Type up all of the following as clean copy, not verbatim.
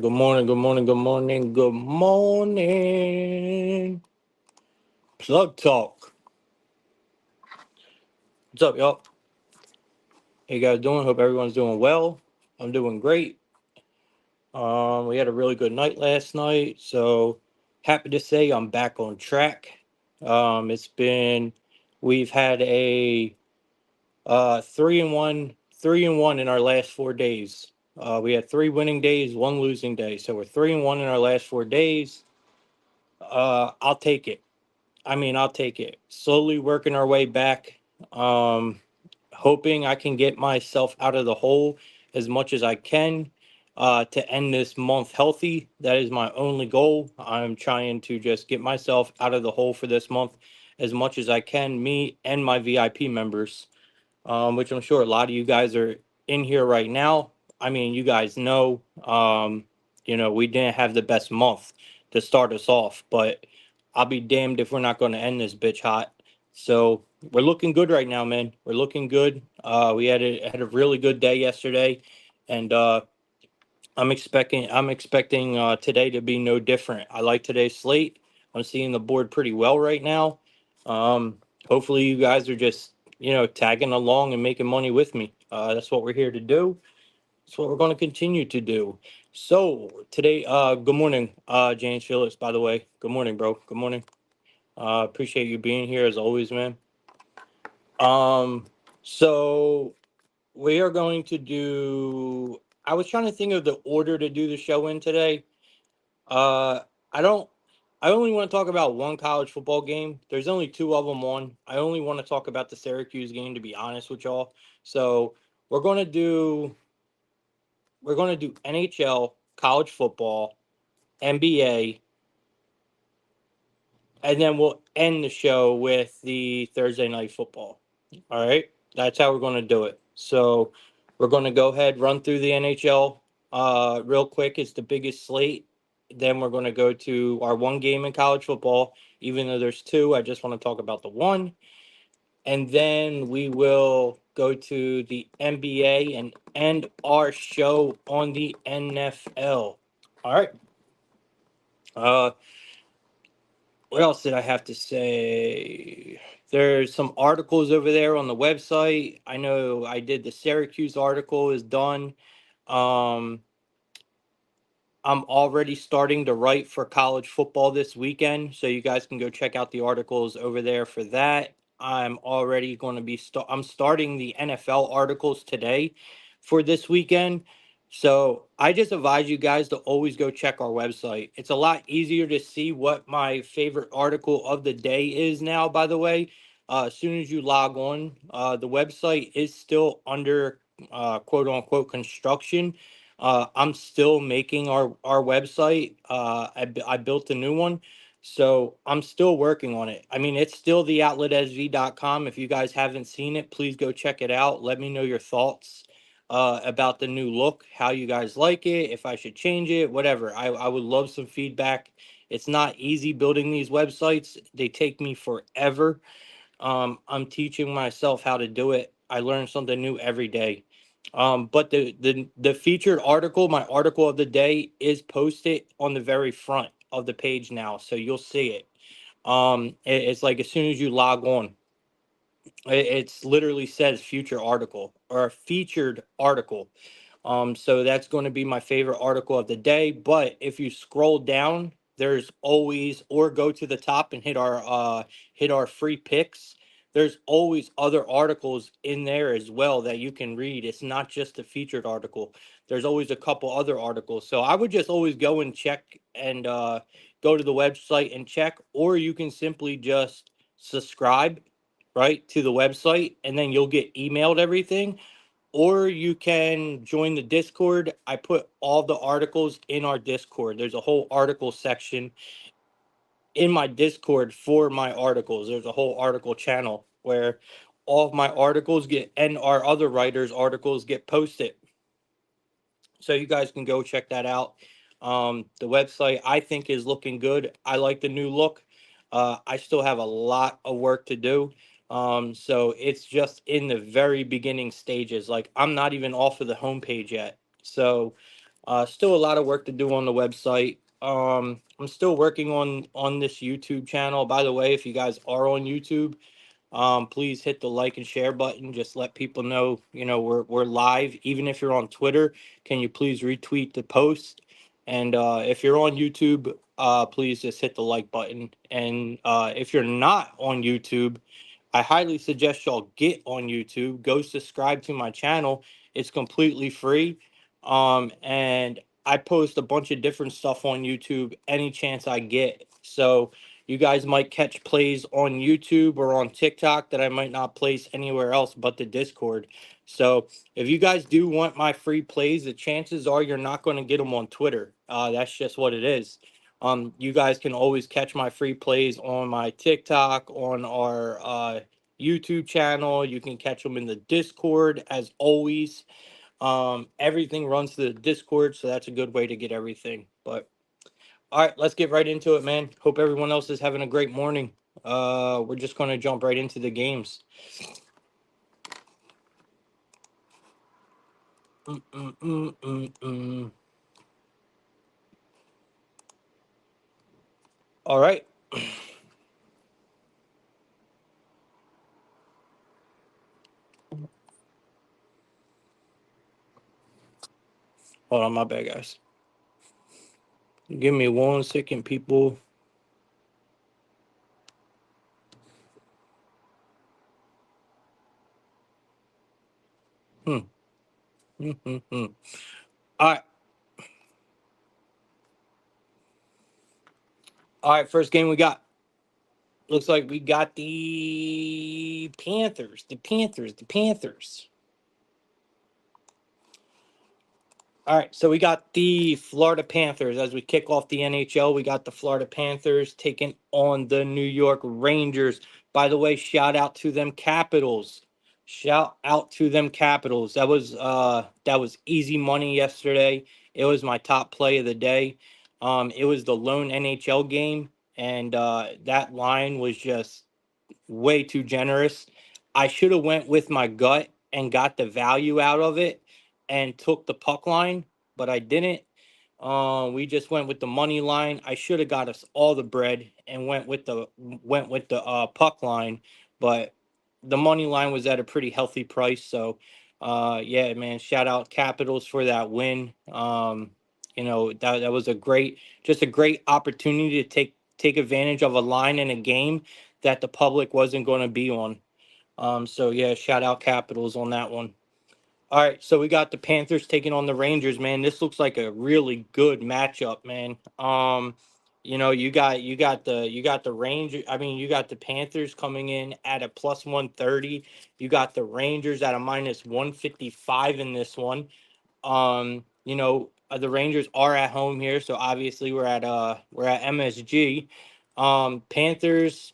Good morning, good morning, good morning, good morning. Plug Talk. What's up, y'all? How you guys doing? Hope everyone's doing well. I'm doing great. We had a really good night last night, so happy to say I'm back on track. It's been we've had a 3-1 in our last 4 days. We had 3 winning days, 1 losing day, so we're 3-1 in our last 4 days. I'll take it. I'll take it. Slowly working our way back. Um, Hoping I can get myself out of the hole as much as I can to end this month healthy. That is my only goal. I'm trying to just get myself out of the hole for this month as much as I can, me and my VIP members, which I'm sure a lot of you guys are in here right now. You guys know, we didn't have the best month to start us off, but I'll be damned if we're not going to end this bitch hot. So we're looking good right now, man. We're looking good. We had a really good day yesterday, and I'm expecting today to be no different. I like today's slate. I'm seeing the board pretty well right now. Um, Hopefully you guys are just tagging along and making money with me. That's what we're here to do. That's what we're going to continue to do. So today, good morning, James Phillips. By the way, good morning, bro. Good morning. Appreciate you being here as always, man. Um, so we are going to do. I was trying to think of the order to do the show in today. Uh, I don't. I only want to talk about one college football game. There's only two of them on. I only want to talk about the Syracuse game, to be honest with y'all. So we're gonna do. We're gonna do NHL, college football, NBA, and then we'll end the show with the Thursday night football. All right, that's how we're going to do it. So we're going to go ahead, run through the NHL real quick. It's the biggest slate. Then we're going to go to our one game in college football. Even though there's two, I just want to talk about the one. And then we will go to the NBA and end our show on the NFL. All right. Uh, what else did I have to say? There's some articles over there on the website. I know I did the Syracuse article is done. Um, I'm already starting to write for college football this weekend, so you guys can go check out the articles over there for that. I'm already going to be I'm starting the NFL articles today for this weekend. So I just advise you guys to always go check our website. It's a lot easier to see what my favorite article of the day is now, by the way. As soon as you log on, the website is still under quote unquote construction. I'm still making our website. I built a new one, so I'm still working on it. It's still theoutlet.sv.com. If you guys haven't seen it, please go check it out. Let me know your thoughts about the new look, how you guys like it, if I should change it, whatever. I would love some feedback. It's not easy building these websites. They take me forever. I'm teaching myself how to do it. I learn something new every day. But the featured article, my article of the day, is posted on the very front of the page now, so you'll see it. It's like as soon as you log on, it's literally says future article or featured article. So that's going to be my favorite article of the day. But if you scroll down, there's always, or go to the top and hit our free picks. There's always other articles in there as well that you can read. It's not just a featured article. There's always a couple other articles. So I would just always go and check and go to the website and check, or you can simply just subscribe right to the website and then you'll get emailed everything, or you can join the Discord. I put all the articles in our Discord. There's a whole article section in my Discord for my articles. There's a whole article channel where all of my articles get and our other writers' articles get posted. So you guys can go check that out. The website I think is looking good. I like the new look. I still have a lot of work to do. So it's just in the very beginning stages. Like I'm not even off of the homepage yet. So Still a lot of work to do on the website. I'm still working on this YouTube channel. By the way, if you guys are on YouTube, please hit the like and share button. Just let people know, we're live. Even if you're on Twitter, can you please retweet the post? And if you're on YouTube, please just hit the like button. And if you're not on YouTube, I highly suggest y'all get on YouTube. Go subscribe to my channel. It's completely free. And I post a bunch of different stuff on YouTube any chance I get. So you guys might catch plays on YouTube or on TikTok that I might not place anywhere else but the Discord. So if you guys do want my free plays, the chances are you're not going to get them on Twitter. That's just what it is. You guys can always catch my free plays on my TikTok, on our YouTube channel. You can catch them in the Discord as always. Everything runs to the Discord, so that's a good way to get everything. But all right, let's get right into it, man. Hope everyone else is having a great morning. We're just going to jump right into the games. All right. Hold on, my bad, guys. Give me 1 second, people. Hmm. All right. All right. First game we got. Looks like we got the Panthers. The Panthers. All right, so we got the Florida Panthers as we kick off the NHL. We got the Florida Panthers taking on the New York Rangers. By the way, shout out to them Capitals. Shout out to them Capitals. That was easy money yesterday. It was my top play of the day. It was the lone NHL game, and that line was just way too generous. I should have went with my gut and got the value out of it and took the puck line, but I didn't. We just went with the money line. I should have got us all the bread and went with the puck line, but the money line was at a pretty healthy price. So, yeah, man, shout out Capitals for that win. That was just a great opportunity to take advantage of a line in a game that the public wasn't going to be on. So yeah, shout out Capitals on that one. All right, so we got the Panthers taking on the Rangers, man. This looks like a really good matchup, man. You got the Ranger. I mean, you got the Panthers coming in at a plus 130. You got the Rangers at a minus 155 in this one. The Rangers are at home here, so obviously we're at MSG. Panthers.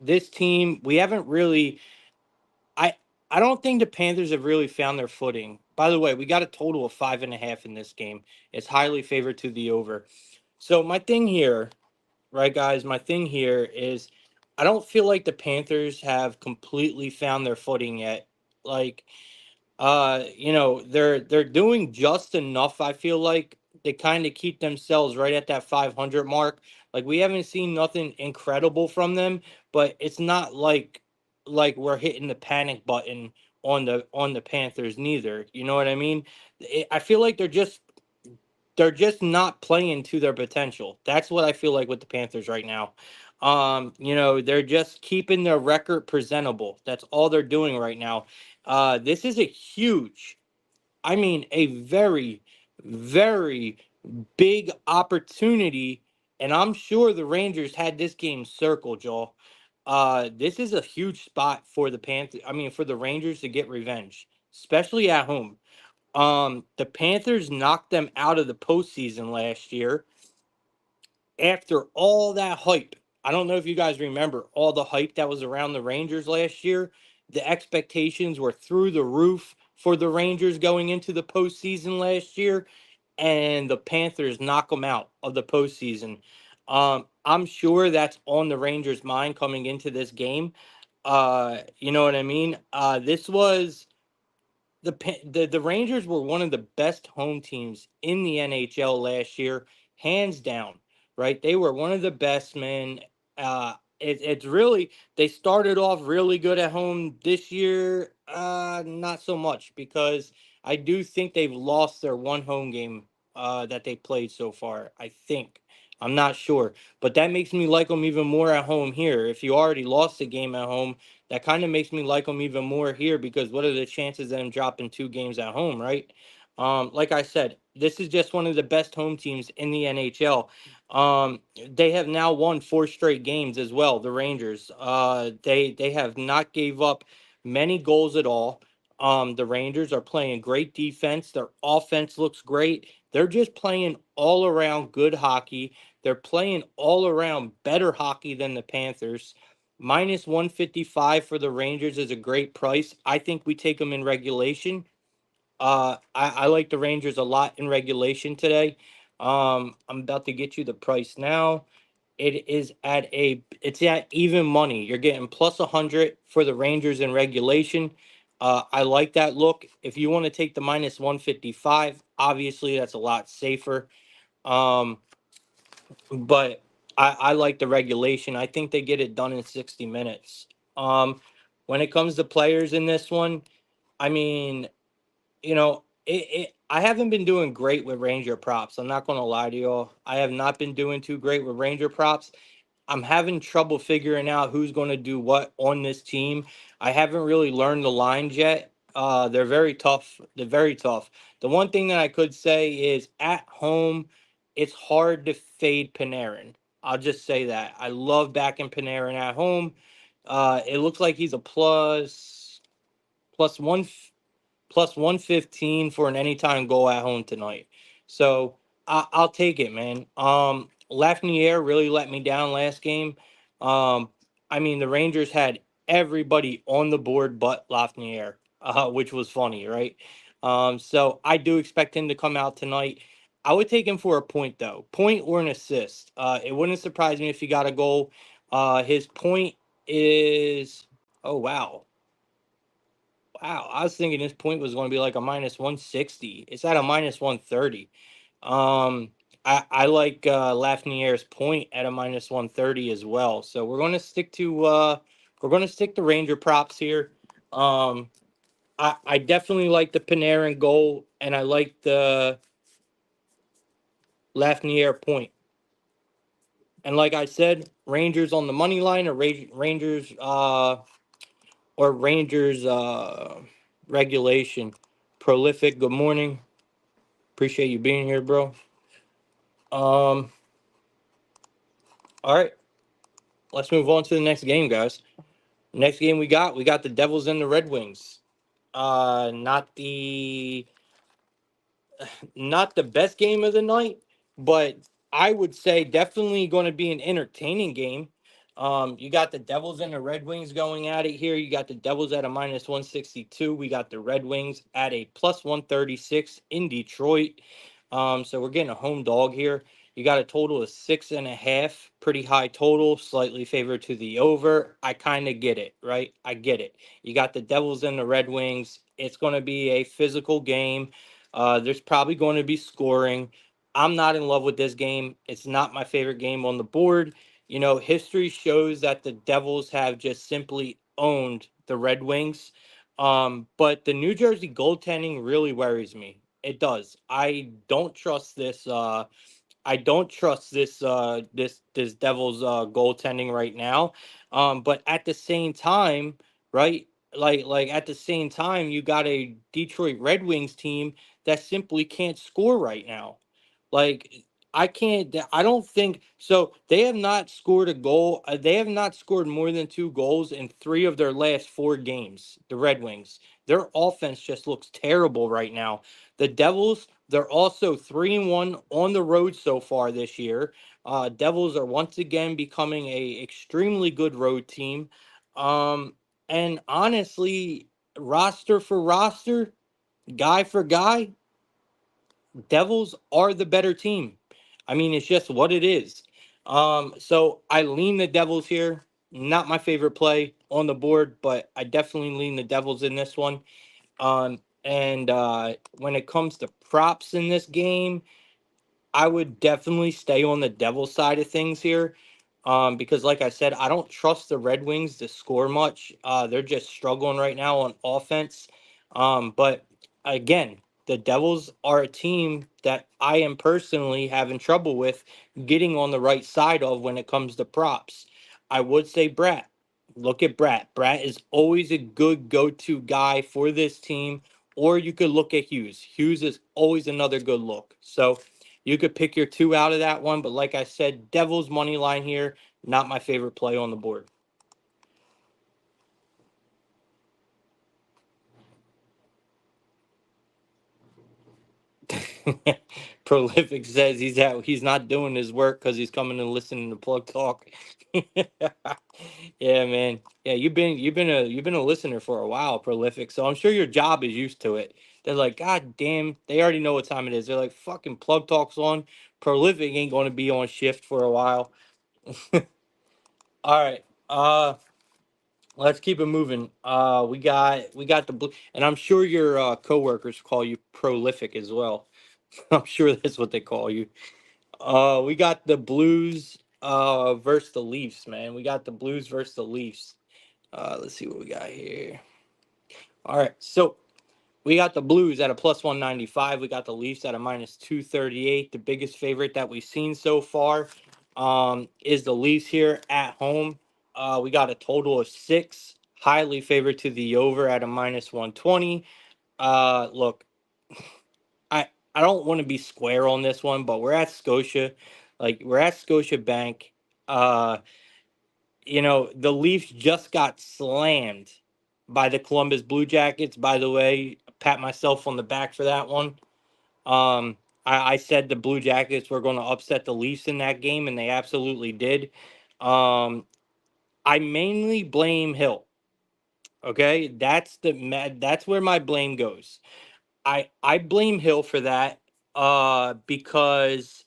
This team, we haven't really. I I don't think the Panthers have really found their footing. By the way, we got a total of 5.5 in this game. It's highly favored to the over. So my thing here, right, guys? My thing here is, I don't feel like the Panthers have completely found their footing yet. Like, they're doing just enough. I feel like they kind of keep themselves right at that 500 mark. Like, we haven't seen nothing incredible from them, but it's not like we're hitting the panic button on the Panthers neither. You know what I mean? I feel like they're just not playing to their potential. That's what I feel like with the Panthers right now. They're just keeping their record presentable. That's all they're doing right now. This is a huge, I mean, a very, very big opportunity. And I'm sure the Rangers had this game circled, y'all. This is a huge spot for the Panthers. I mean, for the Rangers to get revenge, especially at home. The Panthers knocked them out of the postseason last year after all that hype. I don't know if you guys remember all the hype that was around the Rangers last year. The expectations were through the roof for the Rangers going into the postseason last year, and the Panthers knock them out of the postseason. I'm sure that's on the Rangers' mind coming into this game. You know what I mean? This was the Rangers were one of the best home teams in the NHL last year, hands down. Right, they were one of the best, man. It's really, they started off really good at home this year. Not so much, because I do think they've lost their one home game that they played so far. I think, I'm not sure, but that makes me like them even more at home here. If you already lost a game at home, that kind of makes me like them even more here, because what are the chances of them dropping two games at home, right? Like I said, this is just one of the best home teams in the NHL. They have now won four straight games as well. The Rangers, they have not gave up many goals at all. The Rangers are playing great defense. Their offense looks great. They're just playing all around good hockey. They're playing all around better hockey than the Panthers. Minus 155 for the Rangers is a great price. I think we take them in regulation. I like the Rangers a lot in regulation today. I'm about to get you the price now. It's at even money. You're getting plus 100 for the Rangers in regulation. I like that look. If you want to take the minus 155, obviously that's a lot safer. Um, but I like the regulation. I think they get it done in 60 minutes. When it comes to players in this one, I mean, I haven't been doing great with Ranger props. I'm not going to lie to y'all. I have not been doing too great with Ranger props. I'm having trouble figuring out who's going to do what on this team. I haven't really learned the lines yet. They're very tough. They're very tough. The one thing that I could say is at home, it's hard to fade Panarin. I'll just say that. I love backing Panarin at home. It looks like he's a plus one plus 115 for an anytime goal at home tonight. So I'll take it, man. Lafreniere really let me down last game. Um, I mean, the Rangers had everybody on the board but Lafreniere, which was funny, right? So I do expect him to come out tonight. I would take him for a point, though, point or an assist. It wouldn't surprise me if he got a goal. His point is, oh wow, wow, I was thinking this point was going to be like a minus 160. It's at a minus 130. Um, I like Lafreniere's point at a minus 130 as well. So we're going to stick to Ranger props here. Um, I definitely like the Panarin goal, and I like the Lafreniere point. And like I said, Rangers on the money line, or Rangers regulation. Prolific, good morning. Appreciate you being here, bro. Um, all right, let's move on to the next game, guys. Next game we got the Devils and the Red Wings. Not the best game of the night, but I would say definitely going to be an entertaining game. You got the Devils and the Red Wings going at it here. You got the Devils at a minus 162. We got the Red Wings at a plus 136 in Detroit. So we're getting a home dog here. You got a total of 6.5, pretty high total, slightly favored to the over. I kind of get it, right? I get it. You got the Devils and the Red Wings. It's going to be a physical game. There's probably going to be scoring. I'm not in love with this game. It's not my favorite game on the board. History shows that the Devils have just simply owned the Red Wings. But the New Jersey goaltending really worries me. It does. I don't trust this. I don't trust this Devils goaltending right now. But at the same time, right? Like at the same time, you got a Detroit Red Wings team that simply can't score right now. Like I can't. I don't think so. They have not scored a goal. They have not scored more than two goals in three of their last four games. The Red Wings. Their offense just looks terrible right now. The Devils. They're also 3-1 on the road so far this year. Devils are once again becoming a extremely good road team. Um, and honestly, roster for roster, guy for guy, Devils are the better team. I mean, it's just what it is. So I lean the Devils here. Not my favorite play on the board, but I definitely lean the Devils in this one. And when it comes to props in this game, I would definitely stay on the Devils side of things here. Because like I said, I don't trust the Red Wings to score much. They're just struggling right now on offense. But again, the Devils are a team that I am personally having trouble with getting on the right side of when it comes to props. I would say Brat. Look at Brat. Brat is always a good go-to guy for this team. Or you could look at Hughes. Hughes is always another good look. So you could pick your two out of that one, but like I said, Devils money line here, not my favorite play on the board. Prolific says he's not doing his work because he's coming and listening to Plug Talk. Yeah, man. Yeah, you've been a listener for a while, Prolific. So I'm sure your job is used to it. They're like, God damn, they already know what time it is. They're like, fucking Plug Talk's on. Prolific ain't going to be on shift for a while. All right. Let's keep it moving. We got the blue, and I'm sure your coworkers call you prolific as well. I'm sure that's what they call you. We got the Blues versus the Leafs, man. We got the Blues versus the Leafs. Let's see what we got here. All right, so we got the Blues at a plus 195. We got the Leafs at a minus 238. The biggest favorite that we've seen so far is the Leafs here at home. We got a total of 6. Highly favored to the over at a minus 120. Look, I don't want to be square on this one, but we're at Scotia. Like, we're at Scotia Bank. Uh, the Leafs just got slammed by the Columbus Blue Jackets. By the way, pat myself on the back for that one. I said the Blue Jackets were going to upset the Leafs in that game, and they absolutely did. Um, I mainly blame Hill. Okay, that's where my blame goes. I blame Hill for that. Because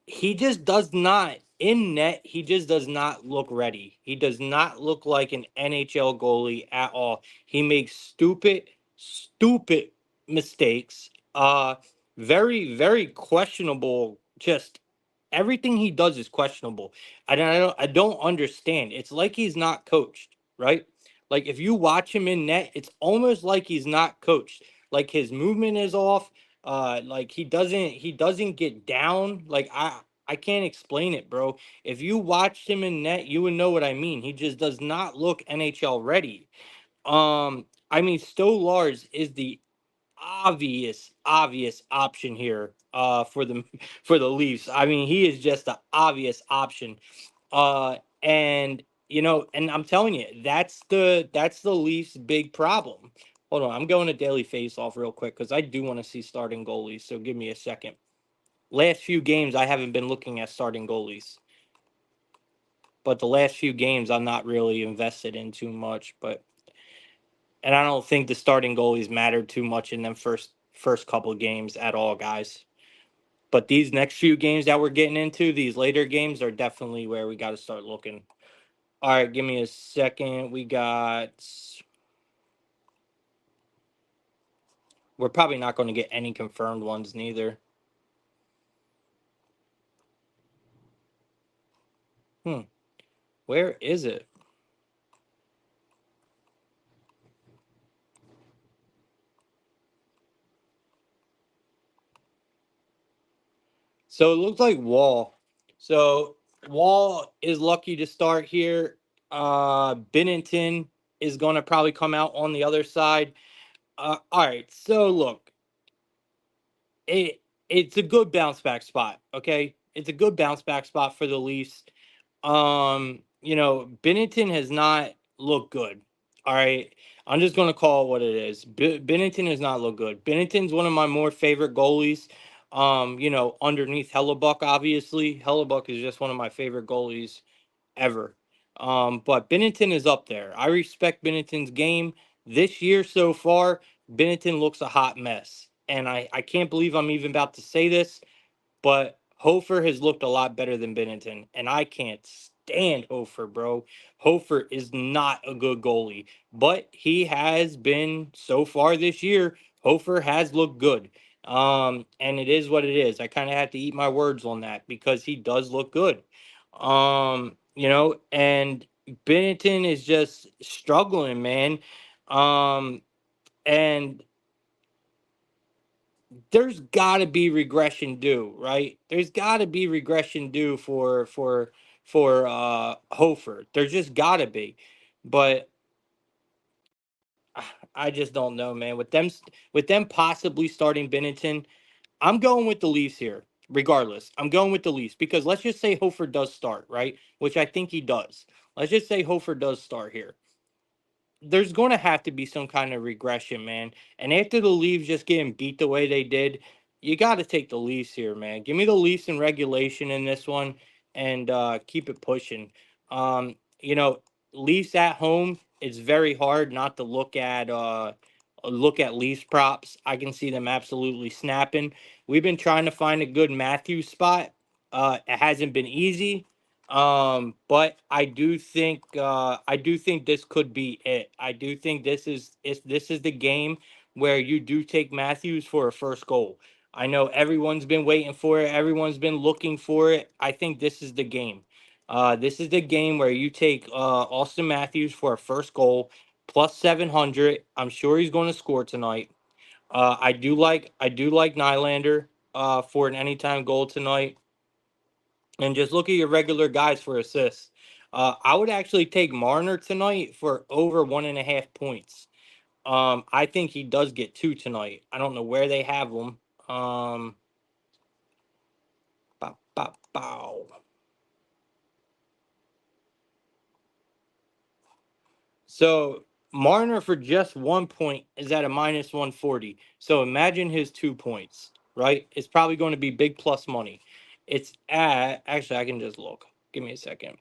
he just does not in net. He just does not look ready. He does not look like an NHL goalie at all. He makes stupid mistakes. Very, very questionable. Just everything he does is questionable. I don't understand. It's like he's not coached, right? Like, if you watch him in net, it's almost like he's not coached. Like, his movement is off. Like, he doesn't get down. Like, I can't explain it, bro. If you watched him in net, you would know what I mean. He just does not look NHL ready. I mean, Stowe Lars is the obvious option here for the for the Leafs. I mean, he is just the obvious option. And and I'm telling you, that's the Leafs' big problem. Hold on, I'm going to daily face off real quick because I do want to see starting goalies. So give me a second. Last few games, I haven't been looking at starting goalies, but the last few games, I'm not really invested in too much. And I don't think the starting goalies mattered too much in them first couple of games at all, guys. But these next few games that we're getting into, these later games, are definitely where we got to start looking. All right, give me a second. We're probably not going to get any confirmed ones neither. Hmm. Where is it? So it looks like Wall. So Wall is lucky to start here. Bennington is going to probably come out on the other side. All right. So look, it it's a good bounce back spot. Okay, it's a good bounce back spot for the Leafs. Bennington has not looked good. All right. I'm just going to call it what it is. Bennington has not looked good. Bennington's one of my more favorite goalies. Underneath Hellebuck, obviously. Hellebuck is just one of my favorite goalies ever. But Bennington is up there. I respect Bennington's game. This year so far, Bennington looks a hot mess. And I can't believe I'm even about to say this, but Hofer has looked a lot better than Bennington, and I can't stand Hofer, bro. Hofer is not a good goalie, but he has been so far this year. Hofer has looked good. And it is what it is. I kind of have to eat my words on that because he does look good. And Bennington is just struggling, man. And there's got to be regression due, right? There's got to be regression due for Hofer. There's just got to be, but I just don't know, man. With them possibly starting Bennington, I'm going with the Leafs here. Regardless, I'm going with the Leafs because let's just say Hofer does start, right? Which I think he does. Let's just say Hofer does start here. There's going to have to be some kind of regression, man. And after the Leafs just getting beat the way they did, you got to take the Leafs here, man. Give me the Leafs in regulation in this one and keep it pushing. Um, you know, Leafs at home, it's very hard not to look at Leafs props. I can see them absolutely snapping. We've been trying to find a good Matthews spot. It hasn't been easy. But I do think this could be it. I do think this is the game where you do take Matthews for a first goal. I know everyone's been waiting for it. Everyone's been looking for it. I think this is the game. This is the game where you take Austin Matthews for a first goal plus 700. I'm sure he's going to score tonight. I do like Nylander for an anytime goal tonight and just look at your regular guys for assists. I would actually take Marner tonight for over 1.5 points. I think he does get two tonight. I don't know where they have him. Bow, bow, bow. So Marner for just 1 point is at a minus 140. So imagine his 2 points, right? It's probably going to be big plus money. It's at, actually, I can just look. Give me a second.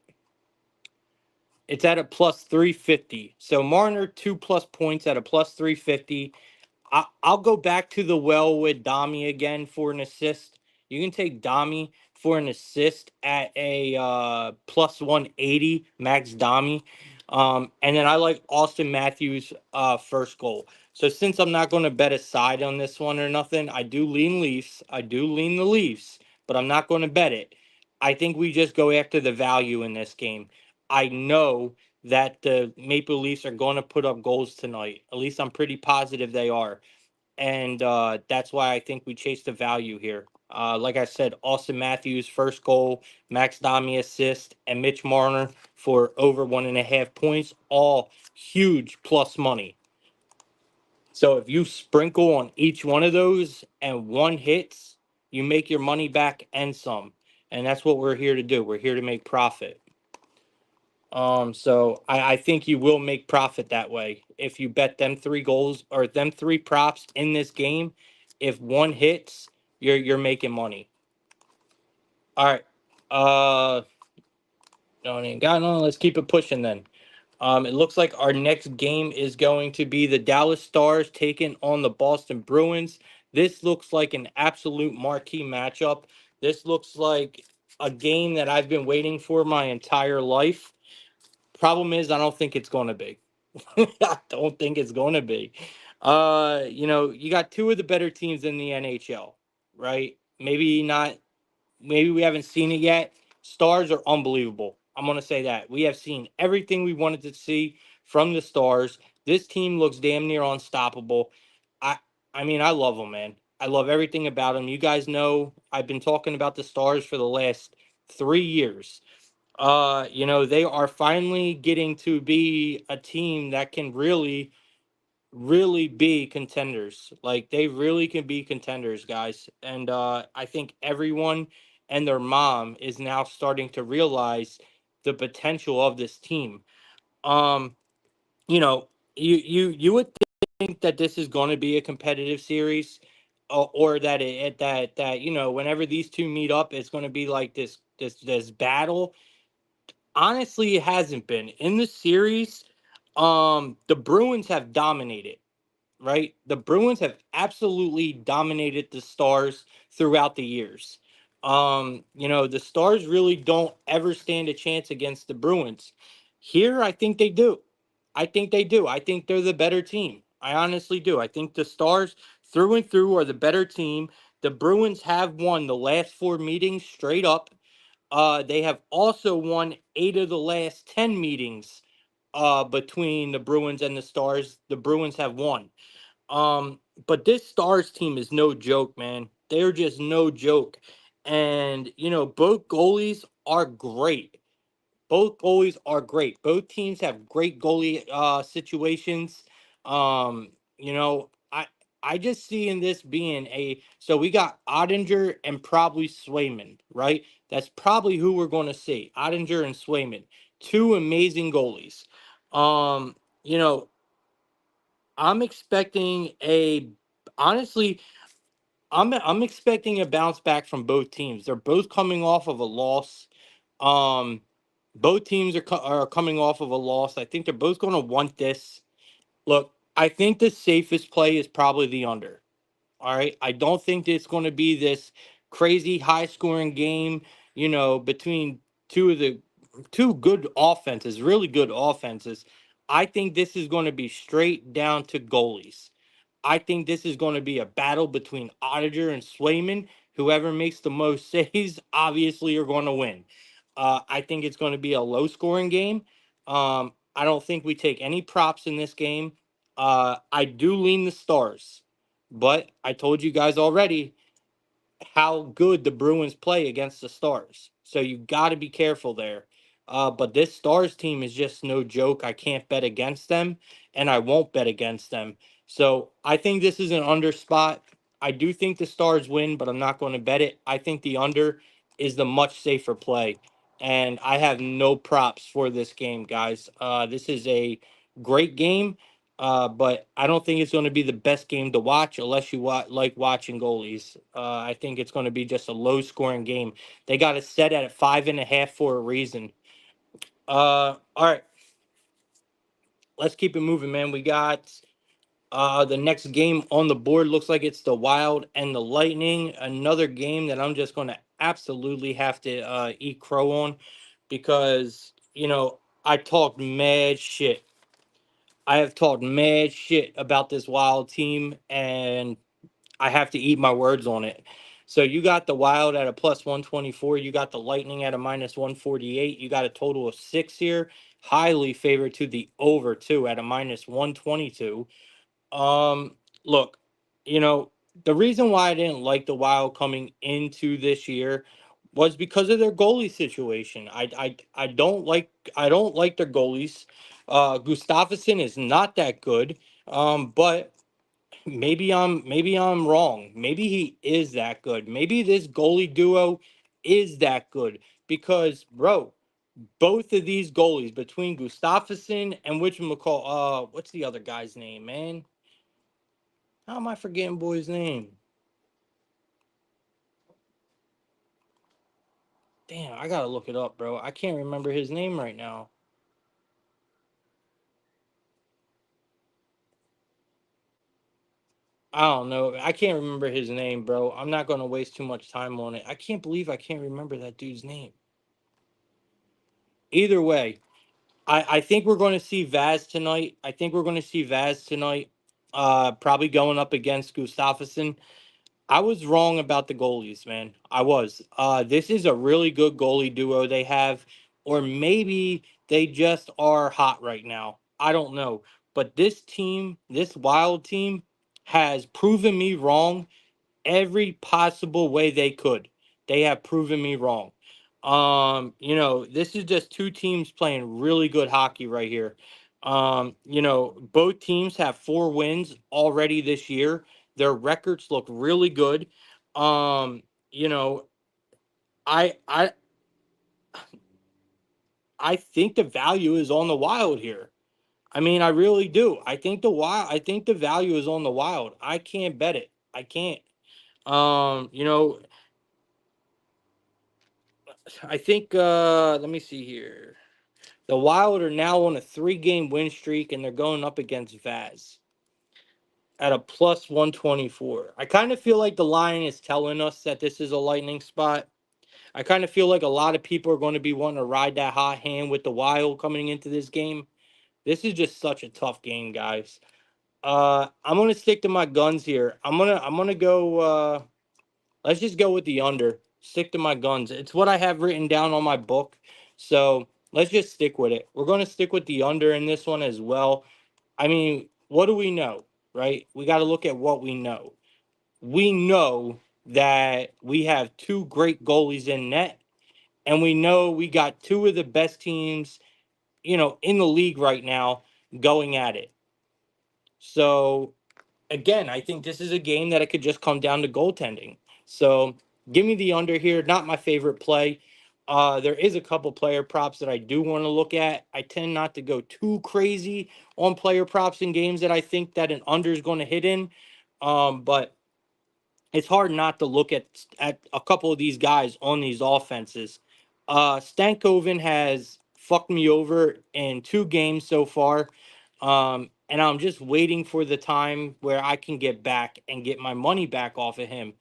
It's at a plus 350. So Marner 2 plus points at a plus 350. I'll go back to the well with Dami again for an assist. You can take Dami for an assist at a plus 180 max Dami. And then I like Austin Matthews first goal. So since I'm not going to bet a side on this one or nothing, I do lean Leafs. I do lean the Leafs, but I'm not going to bet it. I think we just go after the value in this game. I know that the Maple Leafs are going to put up goals tonight. At least I'm pretty positive they are. And that's why I think we chase the value here. Like I said, Austin Matthews, first goal, Max Domi assist, and Mitch Marner for over 1.5 points, all huge plus money. So if you sprinkle on each one of those and one hits, you make your money back and some. And that's what we're here to do. We're here to make profit. So I think you will make profit that way. If you bet them three goals or them three props in this game, if one hits, you're making money. All right. No, ain't got no. Let's keep it pushing then. It looks like our next game is going to be the Dallas Stars taking on the Boston Bruins. This looks like an absolute marquee matchup. This looks like a game that I've been waiting for my entire life. Problem is, I don't think it's going to be. I don't think it's going to be. You got two of the better teams in the NHL, right? Maybe not. Maybe we haven't seen it yet. Stars are unbelievable. I'm going to say that. We have seen everything we wanted to see from the Stars. This team looks damn near unstoppable. I I mean, I love them, man. I love everything about them. You guys know I've been talking about the Stars for the last 3 years. They are finally getting to be a team that can really, really be contenders. Like they really can be contenders, guys. And I think everyone and their mom is now starting to realize the potential of this team. Um, you know, you would think that this is going to be a competitive series, or that whenever these two meet up, it's going to be like this battle. Honestly, it hasn't been in the series. The Bruins have dominated, right? The Bruins have absolutely dominated the Stars throughout the years. The Stars really don't ever stand a chance against the Bruins. Here, I think they do. I think they do. I think they're the better team. I honestly do. I think the Stars, through and through, are the better team. The Bruins have won the last four meetings straight up. They have also won eight of the last 10 meetings between the Bruins and the Stars. The Bruins have won. But this Stars team is no joke, man. They're just no joke. And, both goalies are great. Both goalies are great. Both teams have great goalie situations. Um, I just see in this being so we got Ottinger and probably Swayman, right? That's probably who we're going to see. Ottinger and Swayman, two amazing goalies. Um, you know, I'm expecting honestly, I'm expecting a bounce back from both teams. They're both coming off of a loss. Um, Both teams are coming off of a loss. I think they're both going to want this. Look, I think the safest play is probably the under. All right, I don't think it's going to be this crazy high scoring game. Between two of the two good offenses, really good offenses. I think this is going to be straight down to goalies. I think this is going to be a battle between Oettinger and Swayman. Whoever makes the most saves, obviously, are going to win. I think it's going to be a low scoring game. I don't think we take any props in this game. I do lean the Stars, but I told you guys already how good the Bruins play against the Stars. So you got to be careful there. But this Stars team is just no joke. I can't bet against them, and I won't bet against them. So I think this is an under spot. I do think the Stars win, but I'm not going to bet it. I think the under is the much safer play. And I have no props for this game, guys. This is a great game. But I don't think it's going to be the best game to watch unless you like watching goalies. I think it's going to be just a low scoring game. They got it set at 5.5 for a reason. All right, let's keep it moving, man. We got the next game on the board. Looks like it's the Wild and the Lightning. Another game that I'm just going to absolutely have to eat crow on because I talked mad shit. I have talked mad shit about this Wild team, and I have to eat my words on it. So you got the Wild at a plus 124. You got the Lightning at a minus 148. You got a total of six here. Highly favored to the over, too, at a minus 122. Um, Look, you know, the reason why I didn't like the Wild coming into this year was because of their goalie situation. I don't like their goalies. Gustafsson is not that good. But maybe I'm wrong. Maybe he is that good. Maybe this goalie duo is that good because, bro, both of these goalies between Gustafsson and what's the other guy's name, man? How am I forgetting boy's name? Damn, I gotta look it up, bro. I can't remember his name right now. I don't know. I can't remember his name, bro. I'm not gonna waste too much time on it. I can't believe I can't remember that dude's name. Either way, I think we're going to see Vaz tonight. I think we're going to see Vaz tonight. Probably going up against Gustafsson. I was wrong about the goalies, man. I was. This is a really good goalie duo they have, or maybe they just are hot right now. I don't know. But this team, this Wild team, has proven me wrong every possible way they could. They have proven me wrong. This is just two teams playing really good hockey right here. Both teams have four wins already this year. Their records look really good. Um, you know, I I I think the value is on the Wild here. I mean, I really do. I think the value is on the Wild. I can't bet it. I can't. Um, you know, I think let me see here. The Wild are now on a 3-game win streak and they're going up against Vaz at a plus 124. I kind of feel like the line is telling us that this is a lightning spot. I kind of feel like a lot of people are going to be wanting to ride that hot hand with the Wild coming into this game. This is just such a tough game, guys. I'm gonna stick to my guns here. I'm gonna go. Let's just go with the under. Stick to my guns. It's what I have written down on my book. So let's just stick with it. We're gonna stick with the under in this one as well. I mean, what do we know, right? We got to look at what we know. We know that we have two great goalies in net, and we know we got two of the best teams, in the league right now going at it. So again, I think this is a game that it could just come down to goaltending. So give me the under here. Not my favorite play. There is a couple player props that I do want to look at. I tend not to go too crazy on player props in games that I think that an under is going to hit in. But it's hard not to look at a couple of these guys on these offenses. Stankoven has fucked me over in 2 games so far. And I'm just waiting for the time where I can get back and get my money back off of him.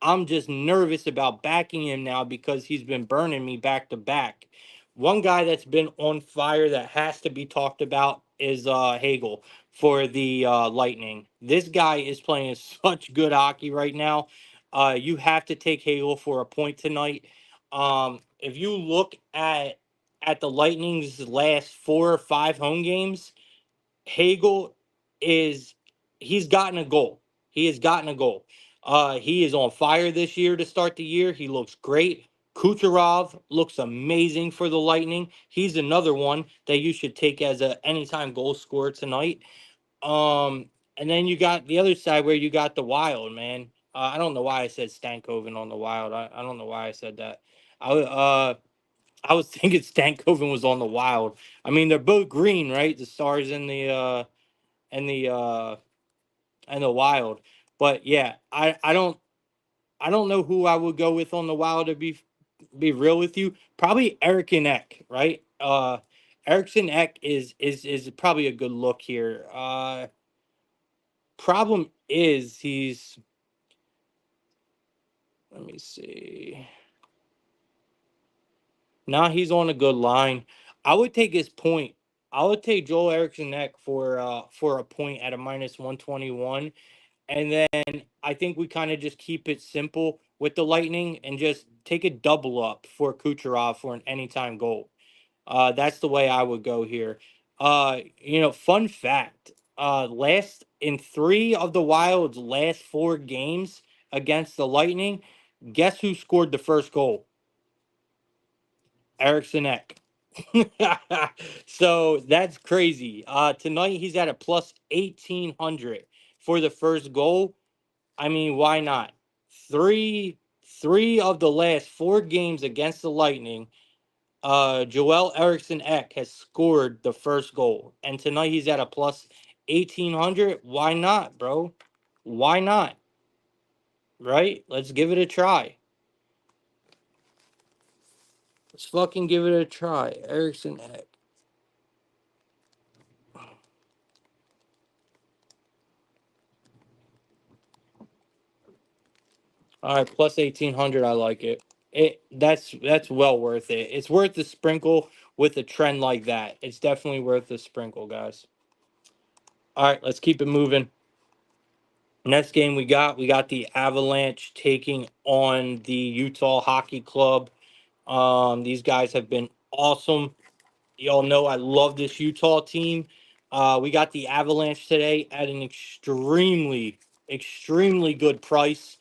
I'm just nervous about backing him now because he's been burning me back to back. One guy that's been on fire that has to be talked about is Hagel for the Lightning. This guy is playing such good hockey right now. You have to take Hagel for a point tonight. If you look at the Lightning's last 4 or 5 home games, Hagel is he's gotten a goal. He has gotten a goal. He is on fire this year to start the year. He looks great. Kucherov looks amazing for the Lightning. He's another one that you should take as a anytime goal scorer tonight. And then you got the other side where you got the Wild, man. I don't know why I said Stankoven on the Wild. I don't know why I said that. I was thinking Stankoven was on the Wild. I mean, they're both green, right? The Stars and the Wild. But yeah, I don't know who I would go with on the Wild to be real with you. Probably Eriksson Ek, right? Eriksson Ek is probably a good look here. Problem is he's let me see. Now he's on a good line. I would take his point. I would take Joel Eriksson Ek for a point at a -121. And then I think we kind of just keep it simple with the Lightning and just take a double up for Kucherov for an anytime goal. That's the way I would go here. Fun fact. Last in 3 of the Wild's last 4 games against the Lightning, guess who scored the first goal? Eriksson Ek. So that's crazy. Tonight he's at a plus 1800 for the first goal. I mean, why not? Three of the last 4 games against the Lightning, Joel Eriksson Ek has scored the first goal, and tonight he's at a plus 1800. Why not, bro? Why not? Right? Let's give it a try. Let's fucking give it a try, Eriksson Ek. All right, plus 1800. I like it. That's well worth it. It's worth the sprinkle with a trend like that. It's definitely worth the sprinkle, guys. All right, let's keep it moving. Next game we got the Avalanche taking on the Utah Hockey Club. These guys have been awesome. Y'all know I love this Utah team. We got the Avalanche today at an extremely good price.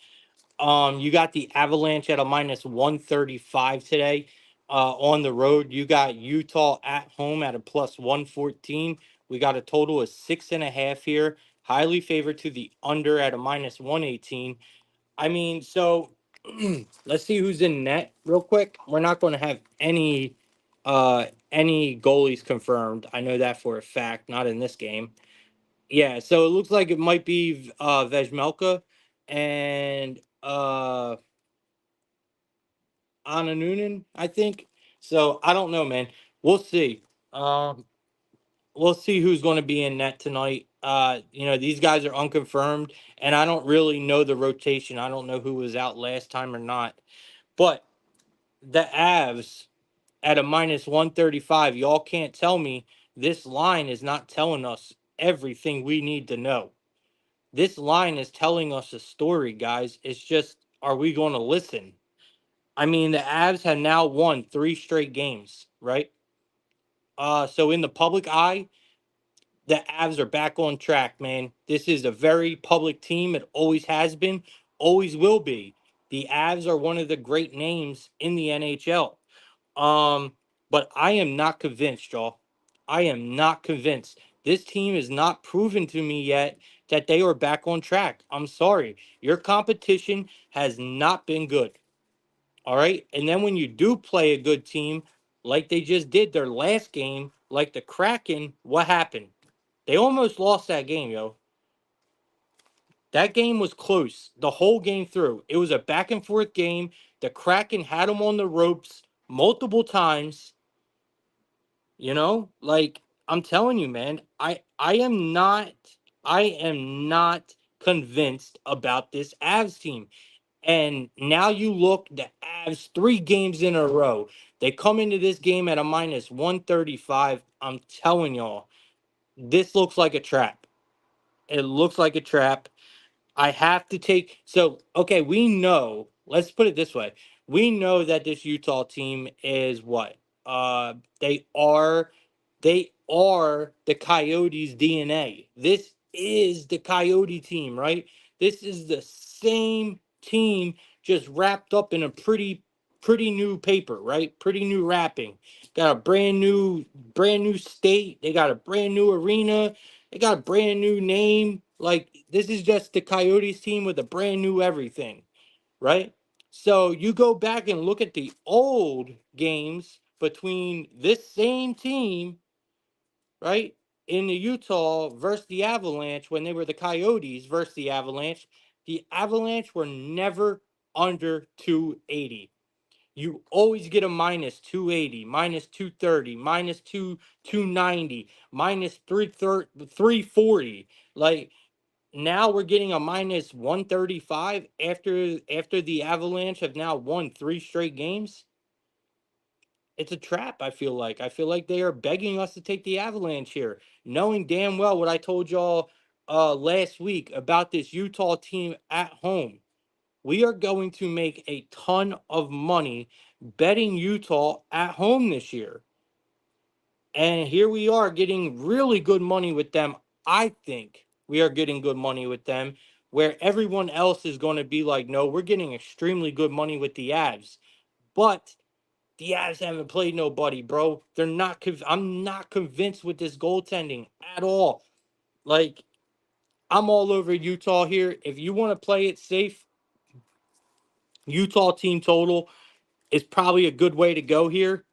You got the Avalanche at a -135 today. On the road, you got Utah at home at a +114. We got a total of 6.5 here. Highly favored to the under at a -118. I mean, so let's see who's in net real quick. We're not going to have any goalies confirmed. I know that for a fact. Not in this game. Yeah, so it looks like it might be Vejmelka and Anna Noonan, I think. So I don't know, man. We'll see. Um, we'll see who's going to be in net tonight. These guys are unconfirmed, and I don't really know the rotation. I don't know who was out last time or not. But the Avs at a minus 135. Y'all can't tell me this line is not telling us everything we need to know. This line is telling us a story, guys. It's just, are we going to listen? I mean, the Avs have now won 3 straight games, right? So in the public eye, the Avs are back on track, man. This is a very public team. It always has been, always will be. The Avs are one of the great names in the NHL. Um, but I am not convinced, y'all. I am not convinced. This team is not proven to me yet that they are back on track. I'm sorry. Your competition has not been good. All right. And then when you do play a good team, like they just did their last game, like the Kraken, what happened? They almost lost that game, yo. That game was close the whole game through. It was a back and forth game. The Kraken had them on the ropes multiple times. Like I'm telling you, man, I am not convinced about this Avs team. And now you look, the Avs 3 games in a row. They come into this game at a minus 135. I'm telling y'all, this looks like a trap. It looks like a trap. I have to take okay, we know, let's put it this way. We know that this Utah team is what? They are the Coyotes DNA. This is the Coyote team, right? This is the same team just wrapped up in a pretty new paper, right? Pretty new wrapping. Got a brand new state. They got a brand new arena. They got a brand new name. Like, this is just the Coyotes team with a brand new everything, right? So you go back and look at the old games between this same team, right? In the Utah versus the Avalanche, when they were the Coyotes versus the Avalanche were never under 280. You always get a minus 280, minus 230, minus 290, minus 340. Like, now we're getting a minus 135 after the Avalanche have now won 3 straight games. It's a trap. I feel like they are begging us to take the Avalanche here, knowing damn well what I told y'all last week about this Utah team at home. We are going to make a ton of money betting Utah at home this year. And here we are getting really good money with them. I think we are getting good money with them, where everyone else is going to be like, no, we're getting extremely good money with the Avs. But the Avs haven't played nobody, bro. They're not. I'm not convinced with this goaltending at all. Like, I'm all over Utah here. If you want to play it safe, Utah team total is probably a good way to go here.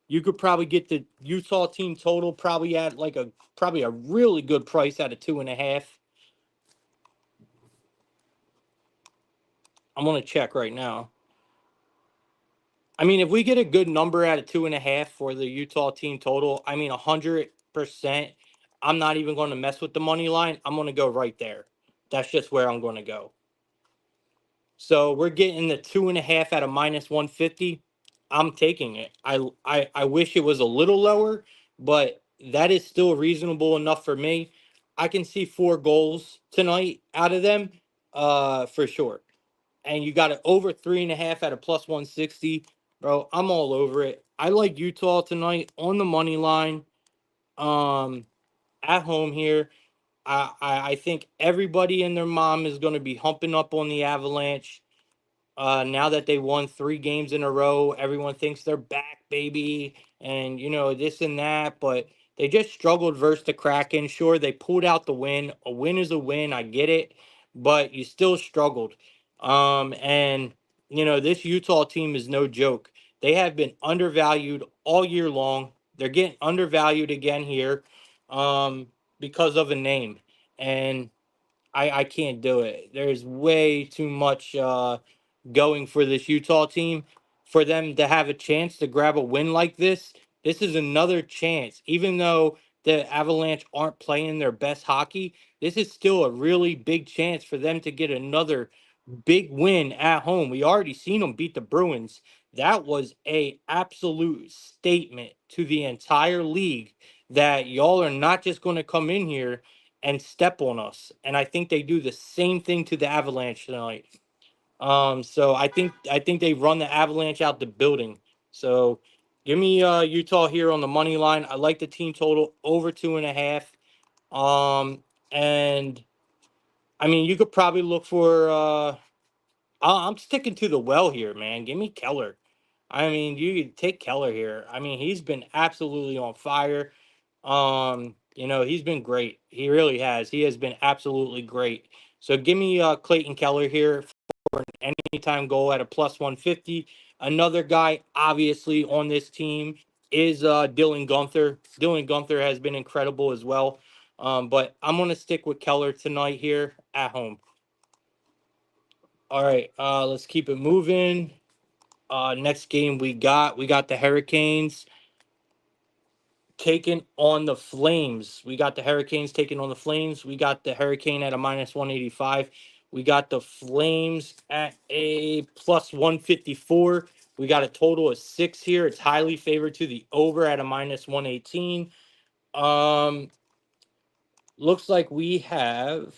You could probably get the Utah team total probably at like a really good price at a 2.5. I'm gonna check right now. I mean, if we get a good number at a 2.5 for the Utah team total, I mean 100%. I'm not even going to mess with the money line. I'm going to go right there. That's just where I'm going to go. So we're getting the 2.5 at a minus 150. I'm taking it. I wish it was a little lower, but that is still reasonable enough for me. I can see 4 goals tonight out of them, for sure. And you got it over 3.5 at a plus 160, bro. I'm all over it. I like Utah tonight on the money line. Um, at home here. I think everybody and their mom is going to be humping up on the Avalanche. Now that they won 3 games in a row, everyone thinks they're back, baby, and this and that. But they just struggled versus the Kraken. Sure, they pulled out the win. A win is a win. I get it, but you still struggled. And this Utah team is no joke. They have been undervalued all year long. They're getting undervalued again here, because of a name, and I can't do it. There's way too much going for this Utah team for them to have a chance to grab a win like this. This is another chance. Even though the Avalanche aren't playing their best hockey, this is still a really big chance for them to get another big win at home. We already seen them beat the Bruins. that was a absolute statement to the entire league that y'all are not just going to come in here and step on us. And I think they do the same thing to the Avalanche tonight. So I think they run the Avalanche out the building. So give me Utah here on the money line. I like the team total over 2.5. And I mean, you could probably look for. I'm sticking to the well here, man. Give me Keller. I mean, you could take Keller here. I mean, he's been absolutely on fire. He's been great. He really has. He has been absolutely great. So give me Clayton Keller here for an anytime goal at a plus 150. Another guy, obviously, on this team is Dylan Gunther. Dylan Gunther has been incredible as well. But I'm going to stick with Keller tonight here at home. All right, let's keep it moving. Next game we got the Hurricanes taking on the Flames. We got the Hurricanes taking on the Flames. We got the Hurricane at a minus 185. We got the Flames at a plus 154. We got a total of 6 here. It's highly favored to the over at a minus 118. Um, Looks like we have.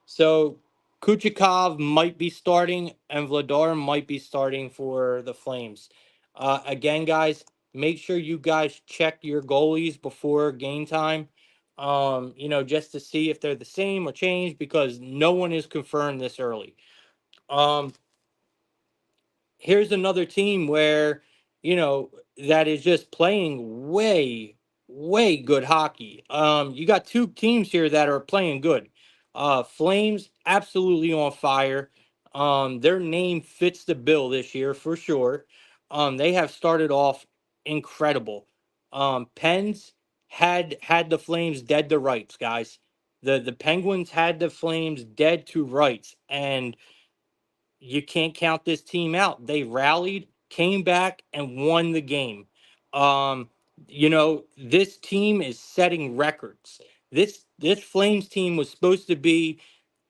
So Kuchikov might be starting and Vladar might be starting for the Flames. Again, guys, make sure you guys check your goalies before game time. Just to see if they're the same or changed because no one is confirmed this early. Um, Here's another team where that is just playing way good hockey. You got two teams here that are playing good. Flames absolutely on fire. Their name fits the bill this year for sure. They have started off incredible. Pens had the Flames dead to rights, guys. The Penguins had the Flames dead to rights, and you can't count this team out. They rallied, came back, and won the game. Um, this team is setting records. This Flames team was supposed to be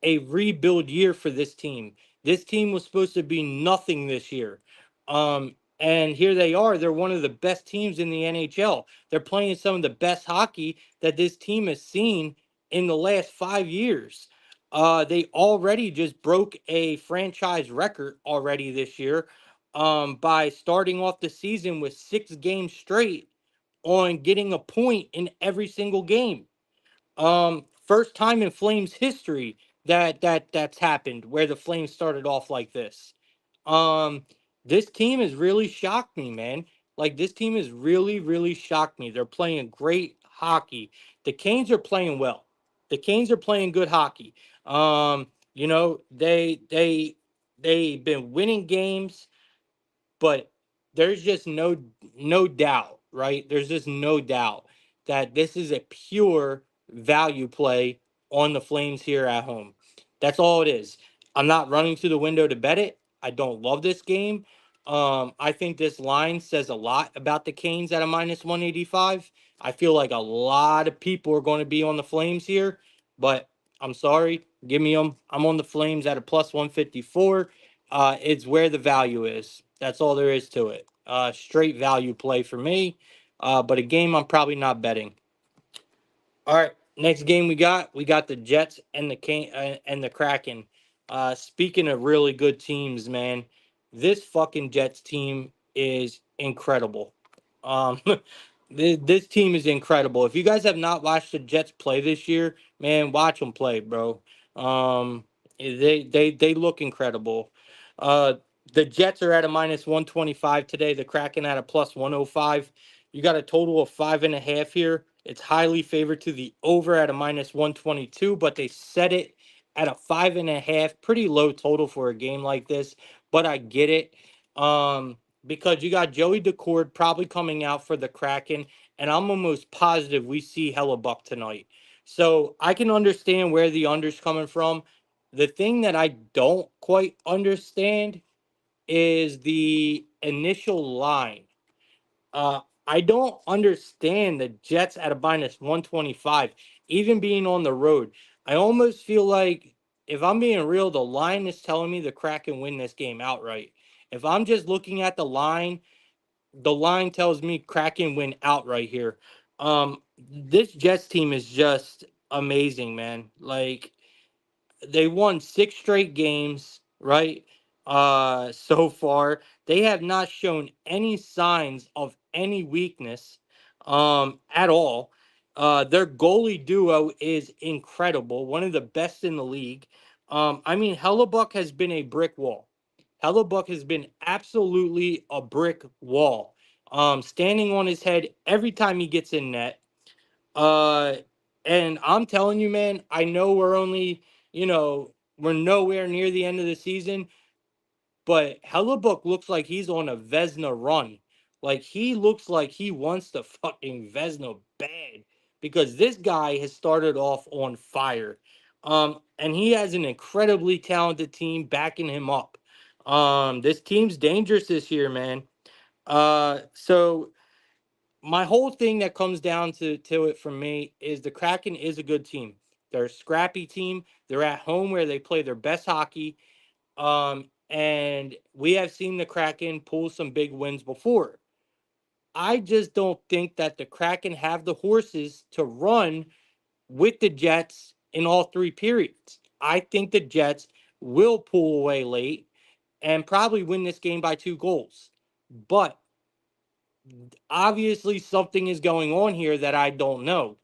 a rebuild year for this team. This team was supposed to be nothing this year. And here they are. They're one of the best teams in the NHL. They're playing some of the best hockey that this team has seen in the last 5 years. They already just broke a franchise record already this year by starting off the season with 6 games straight on getting a point in every single game. First time in Flames history that's happened where the Flames started off like this. Um, this team has really shocked me, man. Like this team has really shocked me. They're playing great hockey. The Canes are playing well. The Canes are playing good hockey. They've been winning games, but there's just no doubt, right? There's just no doubt that this is a pure value play on the Flames here at home. That's all it is. I'm not running to the window to bet it. I don't love this game. I think this line says a lot about the Canes at a minus 185. I feel like a lot of people are going to be on the Flames here, but I'm sorry. Give me them. I'm on the Flames at a plus 154. It's where the value is. That's all there is to it. Straight value play for me. But a game I'm probably not betting. All right, next game we got the Jets and the Kraken. Speaking of really good teams, man, this fucking Jets team is incredible. Um, this team is incredible. If you guys have not watched the Jets play this year, man, watch them play, bro. Um, they look incredible. Uh, the Jets are at a minus 125 today. The Kraken at a plus 105. You got a total of 5.5 here. It's highly favored to the over at a minus 122, but they set it at a 5.5. Pretty low total for a game like this, but I get it. Because you got Joey Decord probably coming out for the Kraken, and I'm almost positive we see Hellebuck tonight. So I can understand where the under's coming from. The thing that I don't quite understand is the initial line. I don't understand the Jets at a minus 125, even being on the road. I almost feel like if I'm being real, the line is telling me the Kraken win this game outright. If I'm just looking at the line tells me Kraken win outright here. This Jets team is just amazing, man. Like, they won 6 straight games, right? So far, they have not shown any signs of any weakness, at all. Their goalie duo is incredible, one of the best in the league. I mean, Hellebuck has been a brick wall. Hellebuck has been absolutely a brick wall. Standing on his head every time he gets in net. Uh, and I'm telling you, man, I know we're nowhere near the end of the season, but Hellebuck looks like he's on a Vesna run. Like, he looks like he wants the fucking Vesna bad because this guy has started off on fire. And he has an incredibly talented team backing him up. This team's dangerous this year, man. So my whole thing that comes down to it for me is the Kraken is a good team. They're a scrappy team. They're at home where they play their best hockey. And we have seen the Kraken pull some big wins before. I just don't think that the Kraken have the horses to run with the Jets in all 3 periods. I think the Jets will pull away late and probably win this game by 2 goals. But obviously something is going on here that I don't know,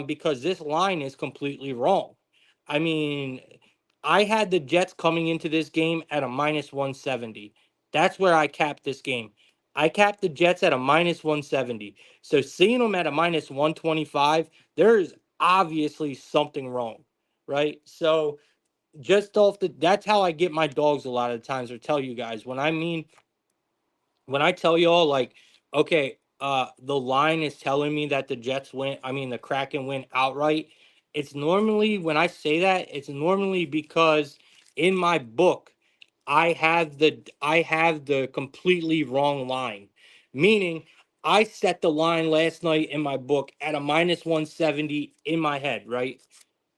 because this line is completely wrong. I mean, I had the Jets coming into this game at a minus 170. That's where I capped this game. I capped the Jets at a minus 170. So seeing them at a minus 125, there's obviously something wrong, right? So just that's how I get my dogs a lot of times, or tell you guys when I tell y'all, like, okay, the line is telling me that the Jets win, I mean the Kraken win outright. It's normally, when I say that, it's normally because in my book I have the completely wrong line. Meaning I set the line last night in my book at a minus 170 in my head, right?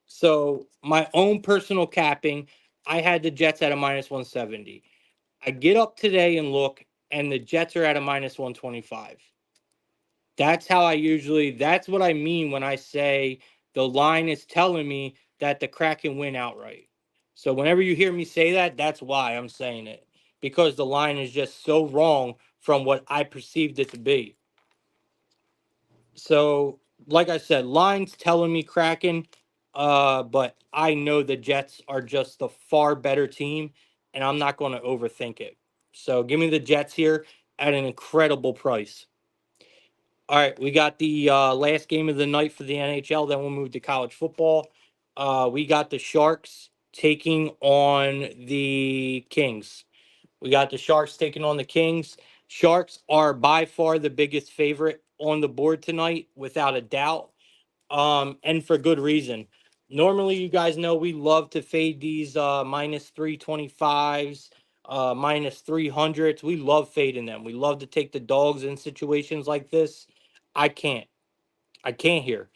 So my own personal capping, I had the Jets at a minus 170. I get up today and look, and the Jets are at a minus 125. That's what I mean when I say the line is telling me that the Kraken win outright. So whenever you hear me say that, that's why I'm saying it. Because the line is just so wrong from what I perceived it to be. So, like I said, lines telling me Kraken, but I know the Jets are just the far better team, and I'm not going to overthink it. So, give me the Jets here at an incredible price. All right, we got the last game of the night for the NHL. Then we'll move to college football. We got the Sharks taking on the Kings. We got the Sharks taking on the Kings. Sharks are by far the biggest favorite on the board tonight, without a doubt. And for good reason. Normally, you guys know we love to fade these minus 325s, minus 300s. We love fading them. We love to take the dogs in situations like this. I can't. I can't here.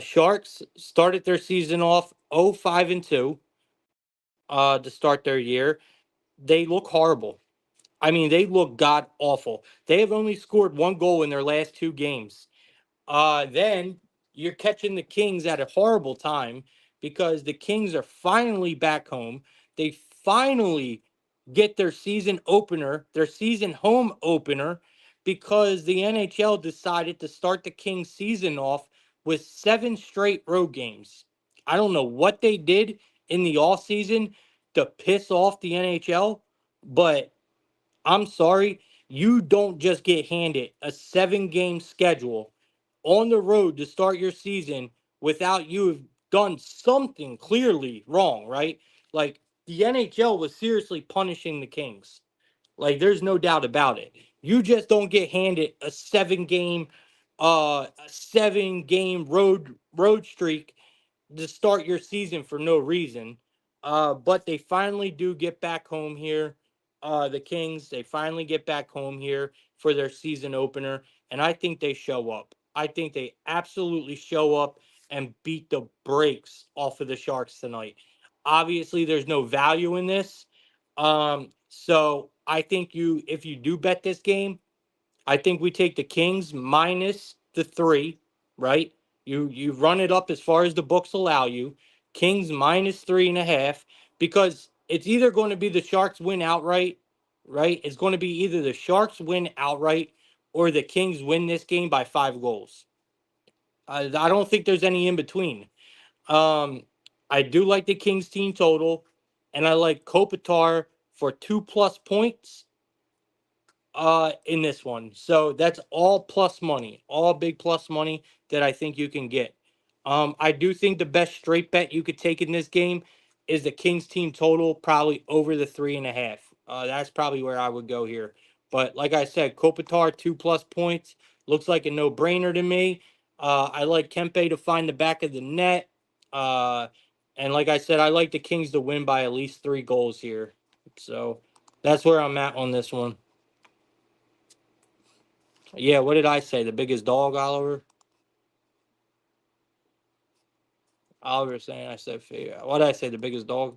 Sharks started their season off 0-5-2 to start their year. They look horrible. I mean, they look god awful. They have only scored 1 goal in their last 2 games. Then you're catching the Kings at a horrible time because the Kings are finally back home. They finally get their season home opener, because the NHL decided to start the Kings season off with 7 straight road games. I don't know what they did in the off season to piss off the NHL, but I'm sorry, you don't just get handed a 7 game schedule on the road to start your season without you have done something clearly wrong, right? Like, the NHL was seriously punishing the Kings. Like, there's no doubt about it. You just don't get handed a 7 game road streak to start your season for no reason. But they finally do get back home here. The Kings, they finally get back home here for their season opener, and I think they show up. I think they absolutely show up and beat the brakes off of the Sharks tonight. Obviously, there's no value in this. So I think if you do bet this game, I think we take the Kings minus the 3, right? You run it up as far as the books allow you. Kings minus 3.5, because it's either going to be the Sharks win outright, right? It's going to be either the Sharks win outright or the Kings win this game by 5 goals. I don't think there's any in between. Um, I do like the Kings team total, and I like Kopitar for 2+ points in this one. So that's all plus money, all big plus money that I think you can get. I do think the best straight bet you could take in this game is the Kings team total, probably over the 3.5. That's probably where I would go here. But like I said, Kopitar 2+ points looks like a no-brainer to me. I like Kempe to find the back of the net. Uh, and like I said, I like the Kings to win by at least 3 goals here. So that's where I'm at on this one. Yeah, what did I say? The biggest dog, Oliver? Oliver saying I said figure. What did I say? The biggest dog?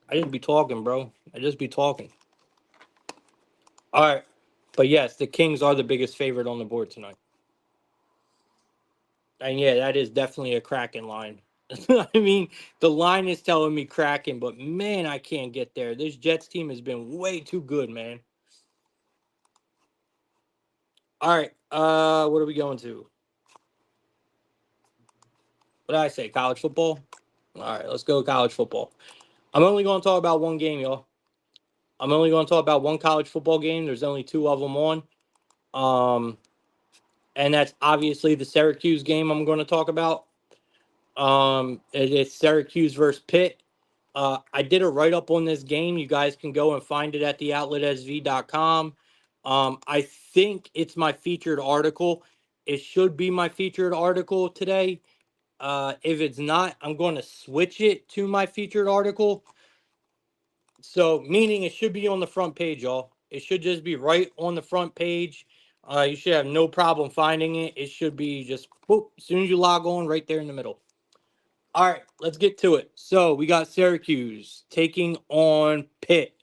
I just be talking, bro. I just be talking. All right. But yes, the Kings are the biggest favorite on the board tonight. And yeah, that is definitely a Kraken line. I mean, the line is telling me Kraken, but man, I can't get there. This Jets team has been way too good, man. All right. What are we going to? What did I say? College football? All right, let's go college football. I'm only going to talk about one game, y'all. I'm only going to talk about one college football game. There's only 2 of them on. Um, and that's obviously the Syracuse game I'm going to talk about. It's Syracuse versus Pitt. I did a write up on this game. You guys can go and find it at theoutletSV.com. I think it's my featured article. It should be my featured article today. If it's not, I'm going to switch it to my featured article. So, meaning it should be on the front page, y'all. It should just be right on the front page. You should have no problem finding it. It should be just boop, as soon as you log on, right there in the middle. All right, let's get to it. So we got Syracuse taking on Pitt.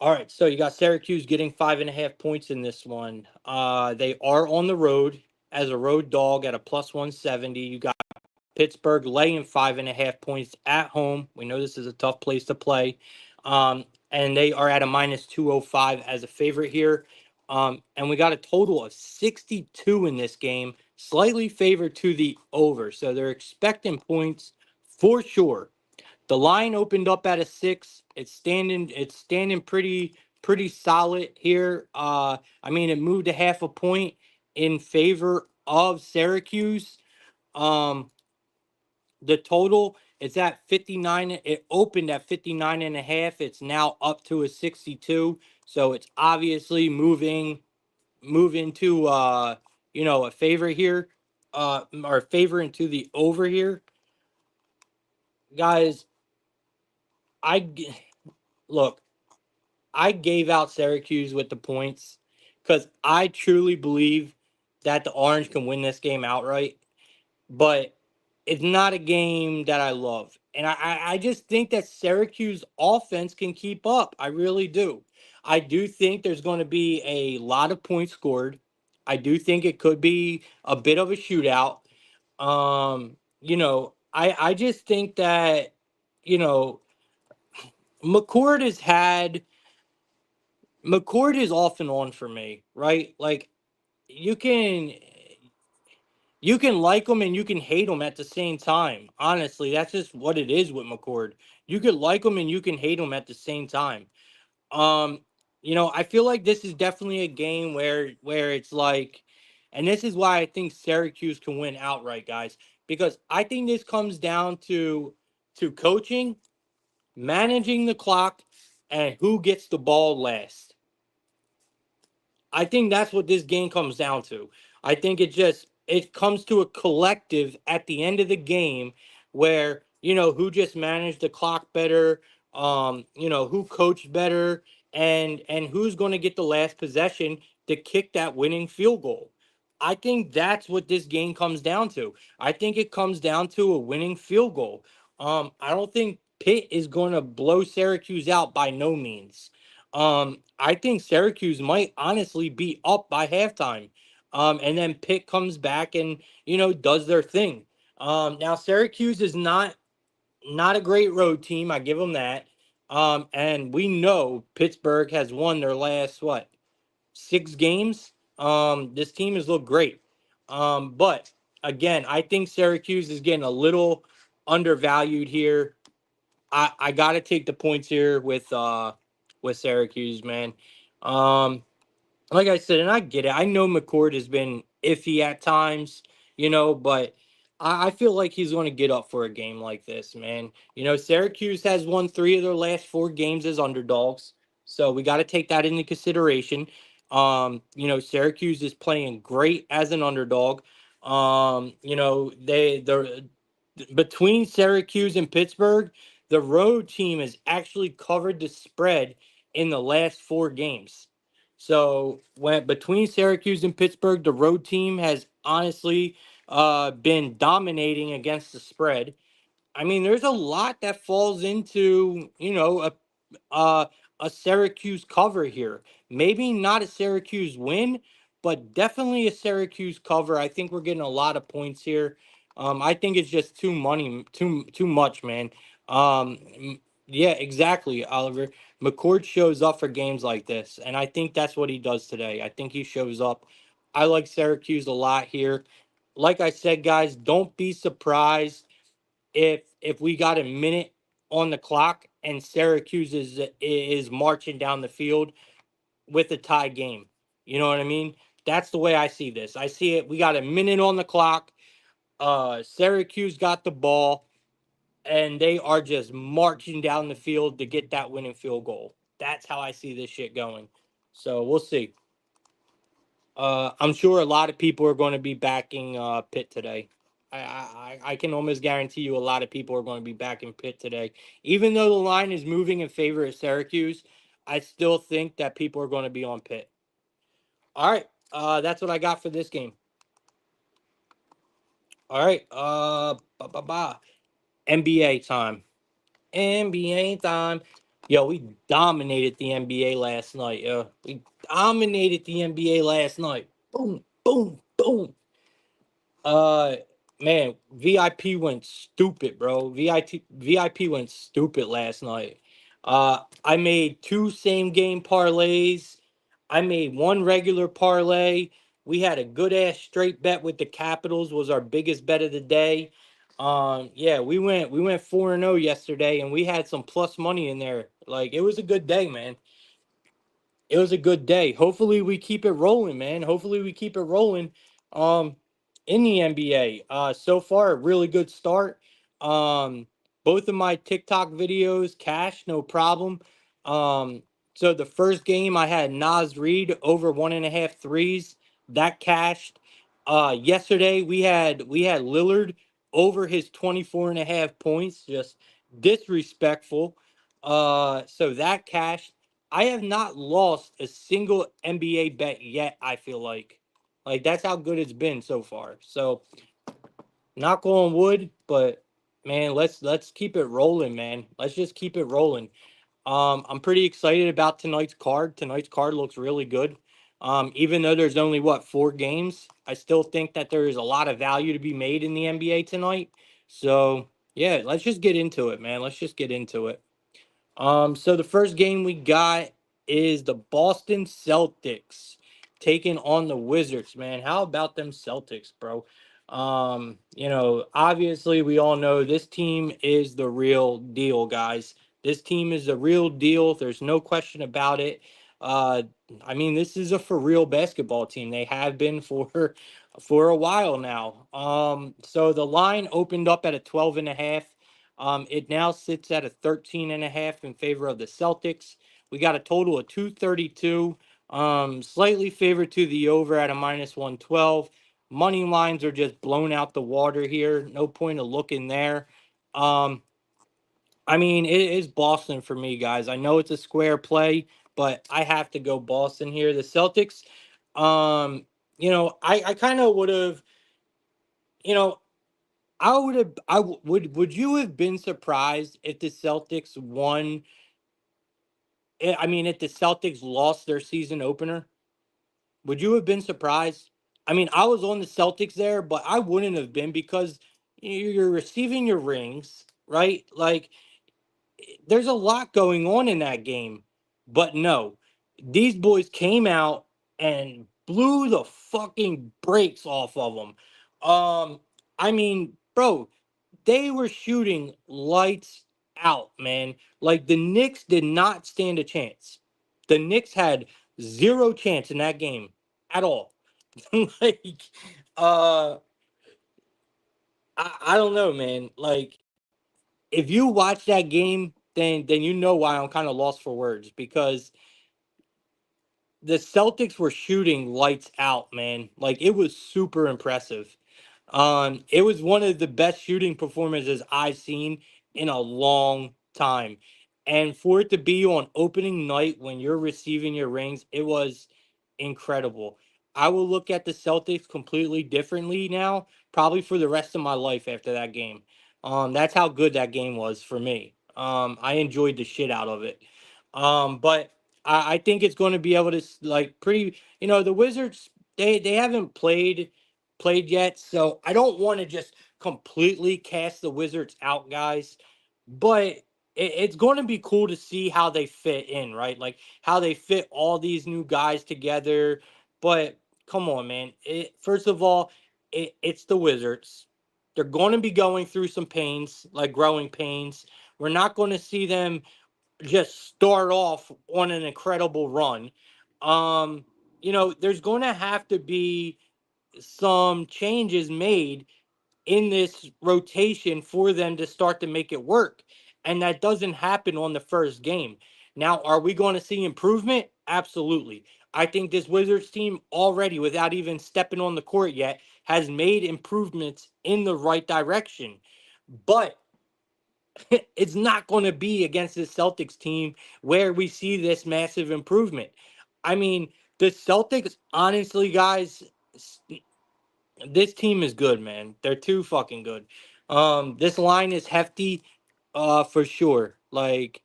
All right, so you got Syracuse getting 5.5 points in this one. They are on the road as a road dog at a +170. You got Pittsburgh laying 5.5 points at home. We know this is a tough place to play. And they are at a -205 as a favorite here. And we got a total of 62 in this game, slightly favored to the over. So they're expecting points for sure. The line opened up at a 6. It's standing pretty solid here. I mean, it moved a half a point in favor of Syracuse. Um, the total is at 59. It opened at 59.5. It's now up to a 62. So it's obviously moving to a favor here, or favor into the over here. Guys, I look, I gave out Syracuse with the points because I truly believe that the Orange can win this game outright. But it's not a game that I love. And I just think that Syracuse offense can keep up. I really do. I do think there's going to be a lot of points scored. I do think it could be a bit of a shootout. I just think that, you know, McCord has had McCord is off and on for me, right? Like you can you can like him and you can hate him at the same time. Honestly, that's just what it is with McCord. You could like him and you can hate him at the same time. Um, I feel like this is definitely a game where it's like, and this is why I think Syracuse can win outright, guys, because I think this comes down to coaching, managing the clock, and who gets the ball last. I think that's what this game comes down to. I think it comes to a collective at the end of the game where, who just managed the clock better, who coached better, and who's going to get the last possession to kick that winning field goal. I think that's what this game comes down to. I think it comes down to a winning field goal. I don't think Pitt is going to blow Syracuse out by no means. I think Syracuse might honestly be up by halftime. And then Pitt comes back and, does their thing. Now Syracuse is not a great road team. I give them that. And we know Pittsburgh has won their last what, 6 games. This team has looked great. But again, I think Syracuse is getting a little undervalued here. I gotta take the points here with Syracuse, man. Um, like I said, and I get it. I know McCord has been iffy at times, but I feel like he's going to get up for a game like this, man. Syracuse has won 3 of their last 4 games as underdogs, so we got to take that into consideration. Syracuse is playing great as an underdog. They're between Syracuse and Pittsburgh, the road team has actually covered the spread in the last 4 games. So when between Syracuse and Pittsburgh, the road team has honestly been dominating against the spread. I mean, there's a lot that falls into uh, a Syracuse cover here. Maybe not a Syracuse win, but definitely a Syracuse cover. I think we're getting a lot of points here. I think it's just too much, man. Yeah, exactly, Oliver. McCord shows up for games like this, and I think that's what he does today. I think he shows up. I like Syracuse a lot here. Like I said, guys, don't be surprised if we got a minute on the clock and Syracuse is marching down the field with a tie game. You know what I mean? That's the way I see this. I see it. We got a minute on the clock. Syracuse got the ball, and they are just marching down the field to get that winning field goal. That's how I see this shit going. So we'll see. I'm sure a lot of people are going to be backing Pitt today. I can almost guarantee you a lot of people are going to be backing Pitt today. Even though the line is moving in favor of Syracuse, I still think that people are going to be on Pitt. All right, that's what I got for this game. All right, NBA time. NBA time. Yo, we dominated the NBA last night. Yo, we dominated the NBA last night. Boom, boom, boom. Uh, Man, VIP went stupid, bro. VIP went stupid last night. I made 2 same game parlays. I made 1 regular parlay. We had a good ass straight bet with the Capitals. Was our biggest bet of the day. Yeah, we went 4-0 yesterday, and we had some plus money in there. Like it was a good day, man. It was a good day. Hopefully we keep it rolling, man. Hopefully we keep it rolling. Um, in the NBA. So far a really good start. Um, Both of my TikTok videos cash, no problem. Um, so the first game I had Nas Reed over 1.5 threes. That cashed. Yesterday we had Lillard over his 24.5 points. Just disrespectful. So that cashed. I have not lost a single NBA bet yet, I feel like. Like that's how good it's been so far. So knock on wood, but man, let's keep it rolling, man. Let's just keep it rolling. I'm pretty excited about tonight's card. Tonight's card looks really good. Even though there's only 4 games, I still think that there is a lot of value to be made in the NBA tonight. So yeah, let's just get into it, man. Let's just get into it. So the first game we got is the Boston Celtics taking on the Wizards, man. How about them Celtics, bro? Obviously we all know this team is the real deal, guys. This team is the real deal. There's no question about it. Uh, I mean, this is a for real basketball team. They have been for a while now. So the line opened up at a 12.5. It now sits at a 13.5 in favor of the Celtics. We got a total of 232. Slightly favored to the over at a -112. Money lines are just blown out the water here. No point of looking there. Um, I mean, it is Boston for me, guys. I know it's a square play, but I have to go Boston here. The Celtics, um, I kind of would have, you know, I would have, would you have been surprised if the Celtics won? I mean, if the Celtics lost their season opener, would you have been surprised? I mean, I was on the Celtics there, but I wouldn't have been because you're receiving your rings, right? Like, there's a lot going on in that game. But no, these boys came out and blew the fucking brakes off of them. I mean, bro, they were shooting lights out, man. Like the Knicks did not stand a chance. The Knicks had zero chance in that game at all. like, uh, I don't know, man. Like, if you watch that game, then you know why I'm kind of lost for words because the Celtics were shooting lights out, man. Like it was super impressive. It was one of the best shooting performances I've seen in a long time. And for it to be on opening night when you're receiving your rings, it was incredible. I will look at the Celtics completely differently now, probably for the rest of my life after that game. That's how good that game was for me. I enjoyed the shit out of it. But I think it's going to be able to like pretty. The Wizards they haven't played yet, so I don't want to just completely cast the Wizards out, guys. But it's going to be cool to see how they fit in, right? Like how they fit all these new guys together. But come on, man. First of all, it's the Wizards. They're going to be going through some pains, like growing pains. We're not going to see them just start off on an incredible run. Um, there's going to have to be some changes made in this rotation for them to start to make it work. And that doesn't happen on the first game. Now, are we going to see improvement? Absolutely. I think this Wizards team already, without even stepping on the court yet, has made improvements in the right direction. But it's not going to be against the Celtics team where we see this massive improvement. I mean, the Celtics, honestly, guys, this team is good, man. They're too fucking good. This line is hefty, for sure. Like,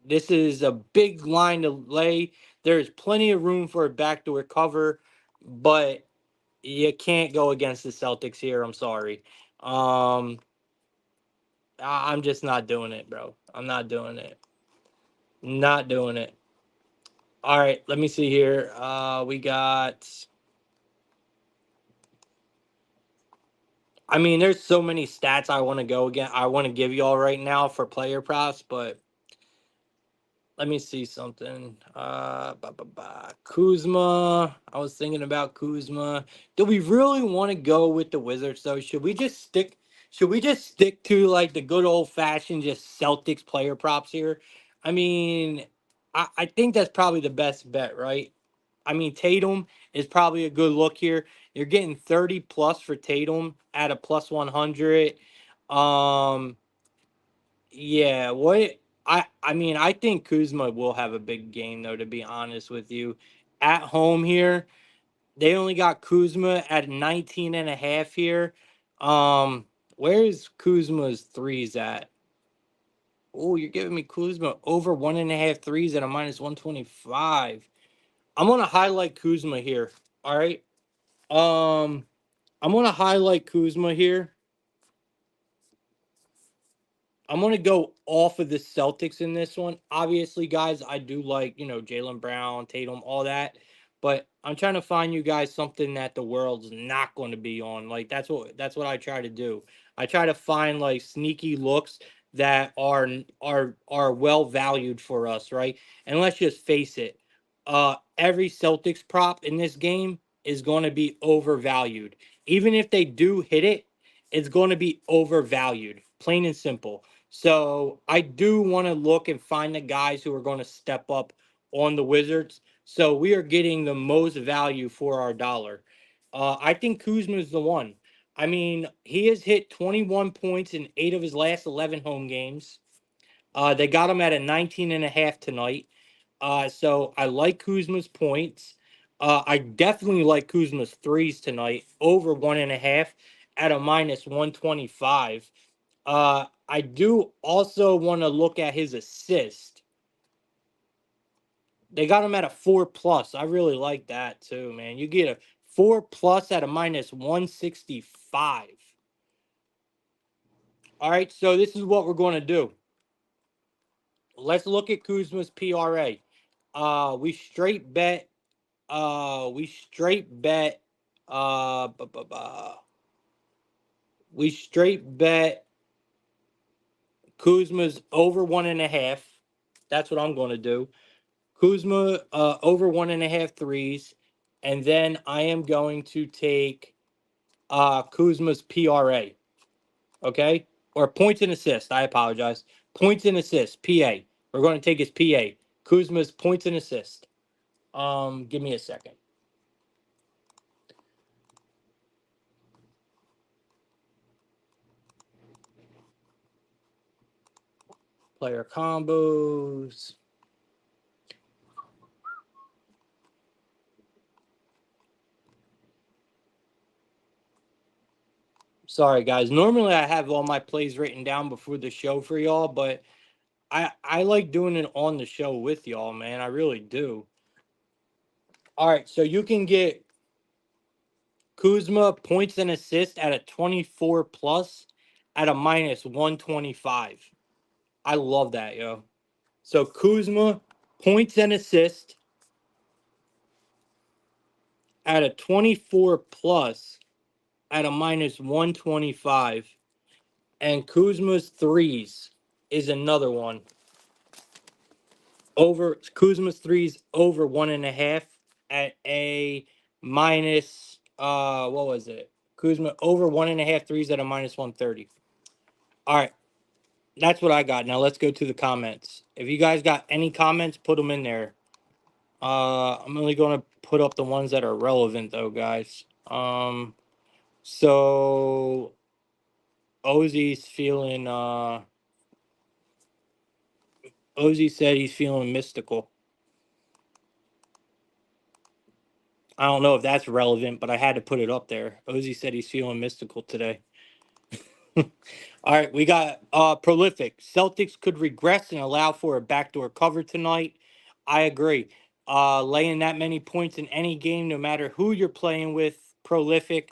this is a big line to lay. There's plenty of room for a backdoor cover, but you can't go against the Celtics here. I'm sorry. Um, I'm just not doing it, bro. I'm not doing it. Not doing it. All right, let me see here. We got. I mean, there's so many stats I want to go again. I want to give y'all right now for player props, but let me see something. Kuzma. I was thinking about Kuzma. Do we really want to go with the Wizards though? Should we just stick to like the good old fashioned just Celtics player props here? I mean, I think that's probably the best bet, right? I mean, Tatum is probably a good look here. You're getting 30 plus for Tatum at a plus 100. Um, yeah, I mean, I think Kuzma will have a big game though, to be honest with you. At home here, they only got Kuzma at 19 and a half here. Where's Kuzma's threes at? Oh, you're giving me Kuzma over 1.5 threes at a minus 125. I'm gonna highlight Kuzma here. All right. Um, I'm gonna highlight Kuzma here. I'm gonna go off of the Celtics in this one. Obviously, guys, I do like Jalen Brown, Tatum, all that, but I'm trying to find you guys something that the world's not going to be on. Like that's what I try to do. I try to find like sneaky looks that are well valued for us, right? And let's just face it, every Celtics prop in this game is going to be overvalued. Even if they do hit it, it's going to be overvalued, plain and simple. So I do want to look and find the guys who are going to step up on the Wizards. So we are getting the most value for our dollar. I think Kuzma is the one. I mean, he has hit 21 points in 8 of his last 11 home games. They got him at a 19 and a half tonight. So I like Kuzma's points. I definitely like Kuzma's threes tonight, over 1.5 at a -125. I do also want to look at his assist. They got him at a 4+. I really like that too, man. You get a 4+ at a -165. All right, so this is what we're going to do. Let's look at Kuzma's PRA. We straight bet. We straight bet. Uh, bu- bu- bu- we straight bet Kuzma's over 1.5. That's what I'm going to do. Kuzma over 1.5 threes, and then I am going to take Kuzma's PRA. Okay, or points and assists. I apologize. Points and assists. PA. We're going to take his PA. Kuzma's points and assists. Give me a second. Player combos. Sorry, guys. Normally, I have all my plays written down before the show for y'all, but I like doing it on the show with y'all, man. I really do. All right, so you can get Kuzma points and assists at a 24+ at a -125. I love that, yo. So Kuzma points and assists at a 24+ at a -125. And Kuzma's threes is another one. Over Kuzma's threes over 1.5 at a minus what was it? Kuzma over 1.5 threes at a -130. All right, that's what I got. Now let's go to the comments. If you guys got any comments, put them in there. I'm only gonna put up the ones that are relevant though, guys. So Ozzy's feeling Ozzy said he's feeling mystical. I don't know if that's relevant, but I had to put it up there. Ozzy said he's feeling mystical today. All right, we got prolific. Celtics could regress and allow for a backdoor cover tonight. I agree. Laying that many points in any game, no matter who you're playing with, prolific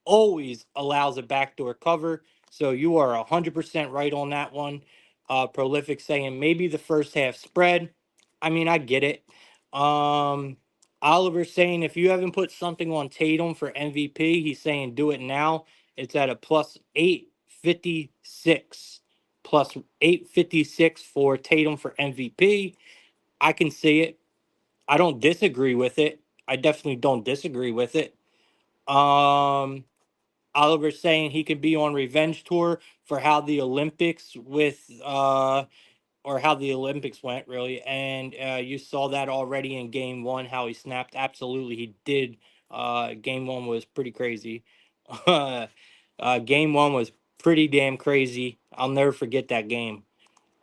always allows a backdoor cover. So you are 100% right on that one. Prolific saying maybe the first half spread. I mean, I get it. Um, Oliver saying if you haven't put something on Tatum for MVP, he's saying do it now. It's at a +856. +856 for Tatum for MVP. I can see it. I don't disagree with it. I definitely don't disagree with it. Um, Oliver saying he could be on revenge tour for how the Olympics with or how the Olympics went, really. And you saw that already in game one, how he snapped. Absolutely, he did. Game one was pretty crazy. Game one was pretty damn crazy. I'll never forget that game.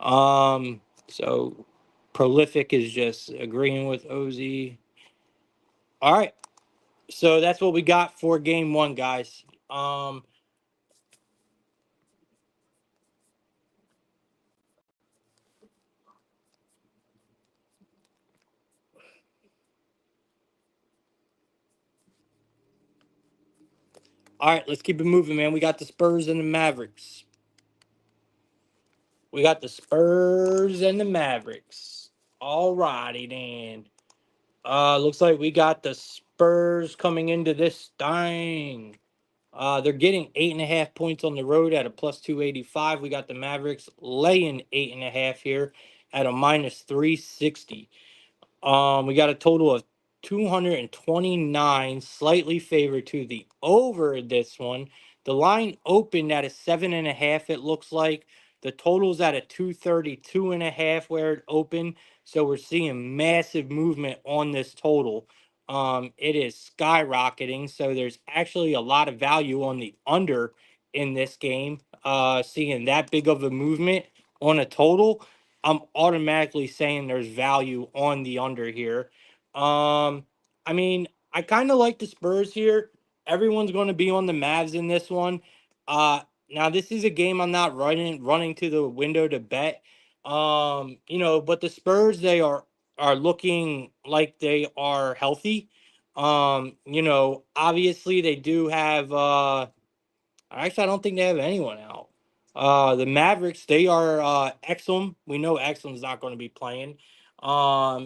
So prolific is just agreeing with OZ. All right. So that's what we got for game one, guys. All right, let's keep it moving, man. We got the Spurs and the Mavericks. We got the Spurs and the Mavericks. All righty then. Looks like we got the Spurs coming into this thing. They're getting 8.5 points on the road at a +285. We got the Mavericks laying 8.5 here at a -360. We got a total of 229, slightly favored to the over this one. The line opened at a 7.5, it looks like. The total's at a 232.5 where it opened. So we're seeing massive movement on this total. It is skyrocketing. So there's actually a lot of value on the under in this game. Seeing that big of a movement on a total, I'm automatically saying there's value on the under here. Um, I mean, I kind of like the Spurs here. Everyone's going to be on the Mavs in this one. Uh, Now this is a game I'm not running to the window to bet. But the Spurs, they are looking like they are healthy. Obviously they do have actually, I don't think they have anyone out. The Mavericks, they are Exum. We know Exum's not going to be playing.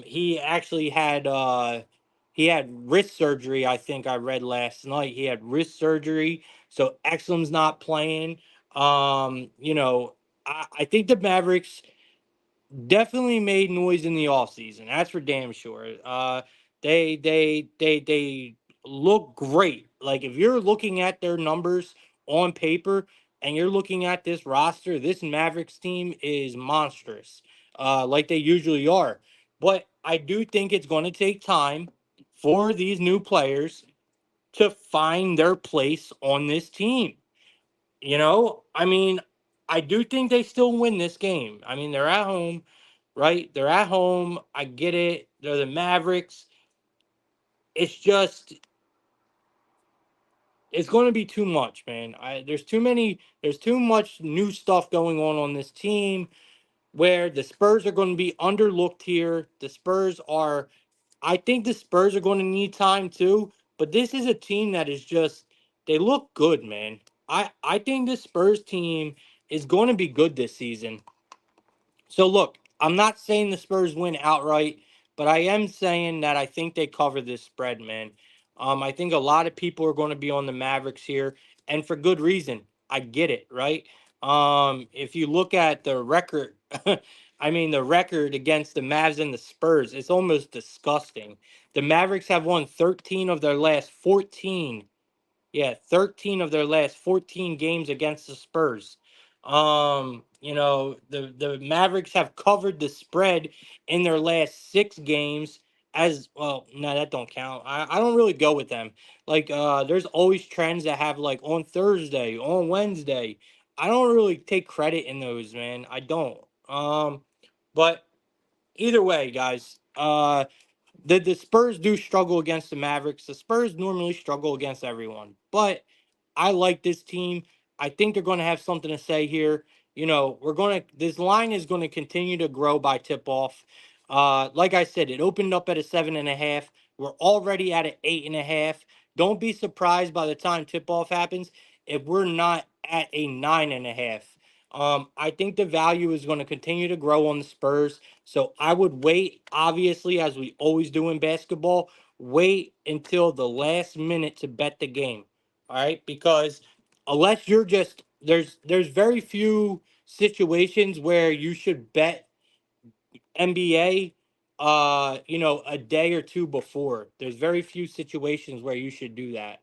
He actually had wrist surgery. I think I read last night he had wrist surgery, so Exum's not playing. I think the Mavericks definitely made noise in the off season. That's for damn sure. They look great. Like if you're looking at their numbers on paper and you're looking at this roster, this Mavericks team is monstrous. Like they usually are. But I do think it's going to take time for these new players to find their place on this team. I mean, I do think they still win this game. I mean, they're at home, right? They're at home. I get it. They're the Mavericks. It's just it's going to be too much, man. There's too much new stuff going on this team where the Spurs are going to be underlooked here. I think the Spurs are going to need time too, but this is a team that is just they look good, man. I think this Spurs team is going to be good this season. So look, I'm not saying the Spurs win outright, but I am saying that I think they cover this spread, man. I think a lot of people are going to be on the Mavericks here, and for good reason. I get it, right? If you look at the record, I mean the record against the Mavs and the Spurs, it's almost disgusting. The Mavericks have won 13 of their last 14. Yeah, 13 of their last 14 games against the Spurs. The Mavericks have covered the spread in their last 6 games as well. No, that don't count. I don't really go with them. Like there's always trends that have like on Thursday, on Wednesday. I don't really take credit in those, man. I don't. But either way, guys, the Spurs do struggle against the Mavericks. The Spurs normally struggle against everyone, but I like this team. I think they're going to have something to say here. This line is going to continue to grow by tip off. Like I said, it opened up at a 7.5. We're already at an 8.5. Don't be surprised by the time tip off happens if we're not at a 9.5. I think the value is going to continue to grow on the Spurs. So I would wait, obviously, as we always do in basketball, wait until the last minute to bet the game. All right, because unless you're just there's very few situations where you should bet NBA a day or two before. There's very few situations where you should do that.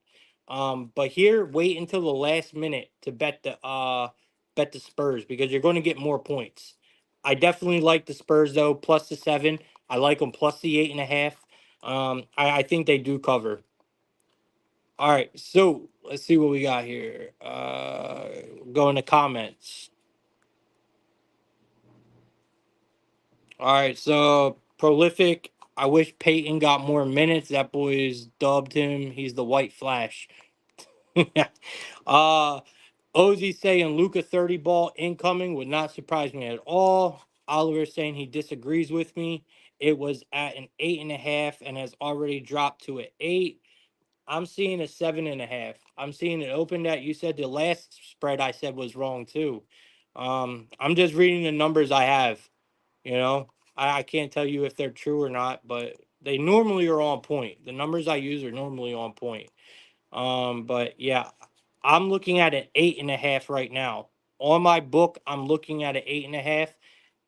But here wait until the last minute to bet the Spurs because you're going to get more points. I definitely like the Spurs though, plus the 7. I like them plus the 8.5. I think they do cover. All right, so let's see what we got here. Go in the comments. All right, so prolific. I wish Peyton got more minutes. That boy's dubbed him. He's the White Flash. uh Ozzy saying Luca 30 ball incoming would not surprise me at all. Oliver saying he disagrees with me. It was at an 8.5 and has already dropped to an 8. I'm seeing a 7.5. I'm seeing it open at. You said the last spread I said was wrong too. I'm just reading the numbers I have. You know, I can't tell you if they're true or not, but they normally are on point. The numbers I use are normally on point. But yeah, I'm looking at an 8.5 right now. On my book, I'm looking at an 8.5,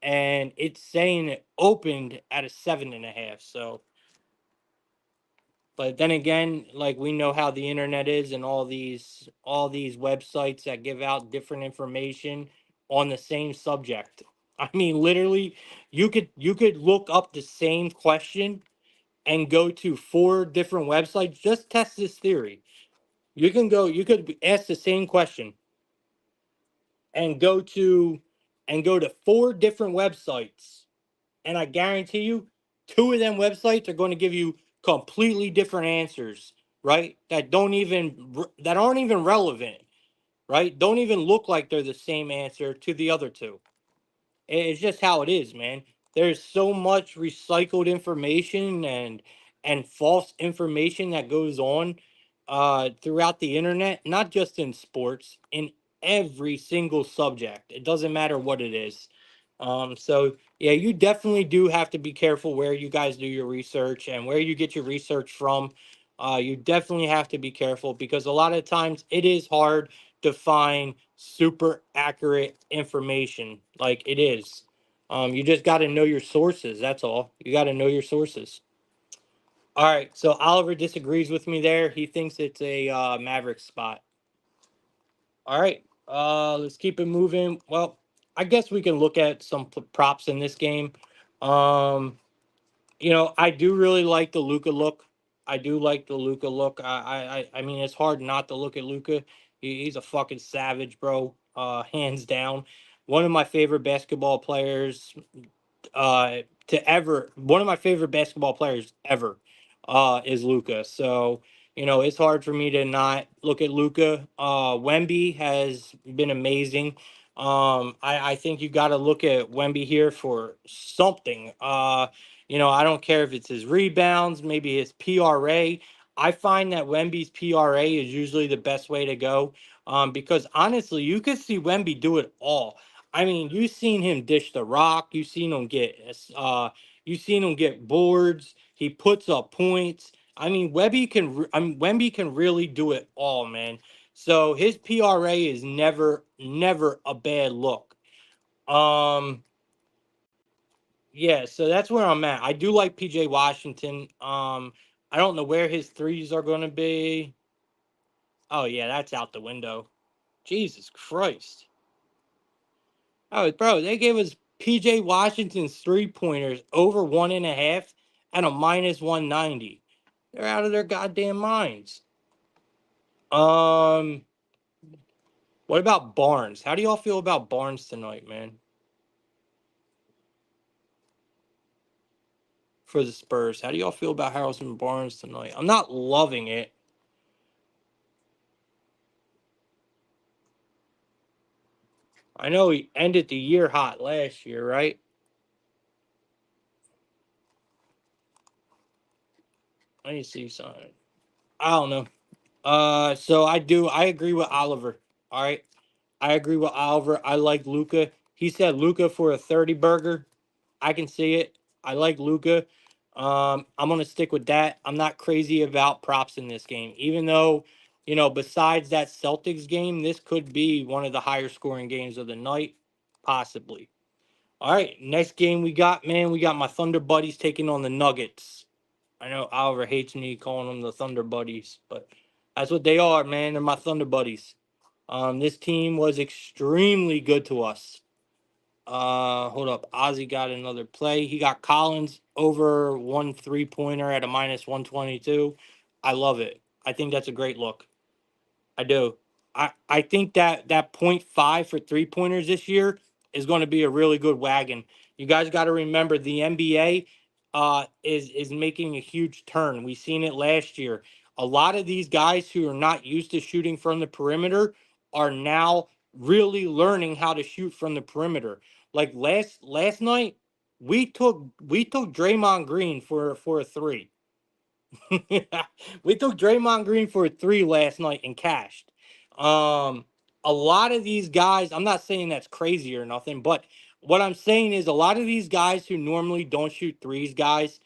and it's saying it opened at a 7.5. So but then again, like we know how the internet is and all these websites that give out different information on the same subject. I mean, literally, you could look up the same question and go to 4 different websites. Just test this theory. You could ask the same question and go to 4 different websites, and I guarantee you, 2 of them websites are going to give you completely different answers, right? That aren't even relevant, right? Don't even look like they're the same answer to the other two. It's just how it is, man. There's so much recycled information and false information that goes on throughout the internet, not just in sports, in every single subject. It doesn't matter what it is. So yeah, you definitely do have to be careful where you guys do your research and where you get your research from. You definitely have to be careful because a lot of times it is hard to find super accurate information. Like it is. You just got to know your sources. That's all. You got to know your sources. All right. So Oliver disagrees with me there. He thinks it's a Maverick spot. All right. Let's keep it moving. Well, I guess we can look at some props in this game. Um, I do really like the Luca look. I do like the Luca look. I mean, it's hard not to look at Luca. He's a fucking savage, bro. Hands down, one of my favorite basketball players uh to ever one of my favorite basketball players ever is Luca. So, it's hard for me to not look at Luca. Wemby has been amazing. I think you got to look at Wemby here for something. I don't care if it's his rebounds, maybe his PRA. I find that Wemby's PRA is usually the best way to go. Because honestly, you could see Wemby do it all. I mean, you've seen him dish the rock. You've seen him get boards. He puts up points. I mean, Wemby can really do it all, man. So his PRA is never a bad look. Um, yeah, so that's where I'm at. I do like PJ Washington. I don't know where his threes are going to be. Oh yeah, that's out the window. Jesus Christ. Oh, bro, they gave us PJ Washington's 3 pointers over 1.5 and a minus 190. They're out of their goddamn minds. Um, what about Barnes? How do y'all feel about Barnes tonight, man? For the Spurs, how do y'all feel about Harrison Barnes tonight? I'm not loving it. I know he ended the year hot last year, right? Let me see something. I don't know. So I agree with Oliver. All right. I agree with Oliver. I like Luca. He said Luca for a 30 burger. I can see it. I like Luca. I'm gonna stick with that. I'm not crazy about props in this game, even though, besides that Celtics game, this could be one of the higher scoring games of the night, possibly. All right, next game we got, man. We got my Thunder Buddies taking on the Nuggets. I know Oliver hates me calling them the Thunder Buddies, but that's what they are, man. They're my Thunder Buddies. This team was extremely good to us. Hold up. Ozzy got another play. He got Collins over 1 3-pointer at a minus 122. I love it. I think that's a great look. I do. I think that 0.5 for 3 pointers this year is going to be a really good wagon. You guys got to remember the NBA is making a huge turn. We seen it last year. A lot of these guys who are not used to shooting from the perimeter are now really learning how to shoot from the perimeter. Like last night, we took Draymond Green for a three. We took Draymond Green for a three last night and cashed. Um, a lot of these guys, I'm not saying that's crazy or nothing, but what I'm saying is a lot of these guys who normally don't shoot threes, guys,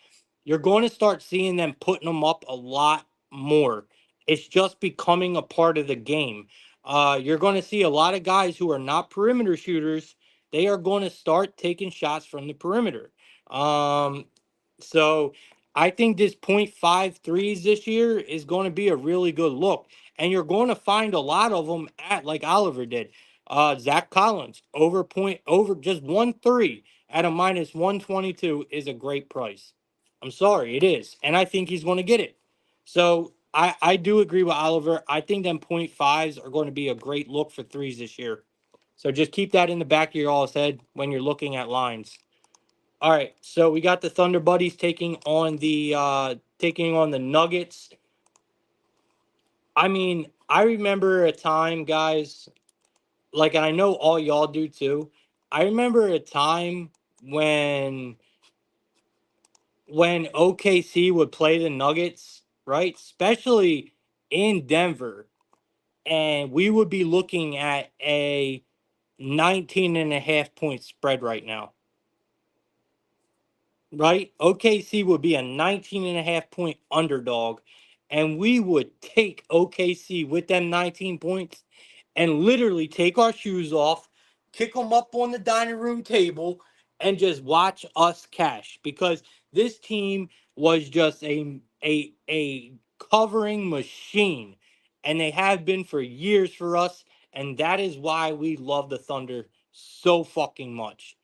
you're going to start seeing them putting them up a lot more. It's just becoming a part of the game. You're going to see a lot of guys who are not perimeter shooters. They are going to start taking shots from the perimeter. So I think this .5 threes this year is going to be a really good look. And you're going to find a lot of them at like Oliver did. Zach Collins over just 1 3 at a minus 122 is a great price. I'm sorry, it is. And I think he's going to get it. So I do agree with Oliver. I think them .5s are going to be a great look for threes this year. So just keep that in the back of your all's head when you're looking at lines. All right, so we got the Thunder Buddies taking on the taking on the Nuggets. I mean, I remember a time, guys, like, and I know all y'all do too. I remember a time when OKC would play the Nuggets, right? Especially in Denver, and we would be looking at a 19.5 point spread right now, right? OKC would be a 19.5 point underdog, and we would take OKC with them 19 points and literally take our shoes off, kick them up on the dining room table, and just watch us cash, because this team was just a covering machine, and they have been for years for us, and that is why we love the Thunder so fucking much.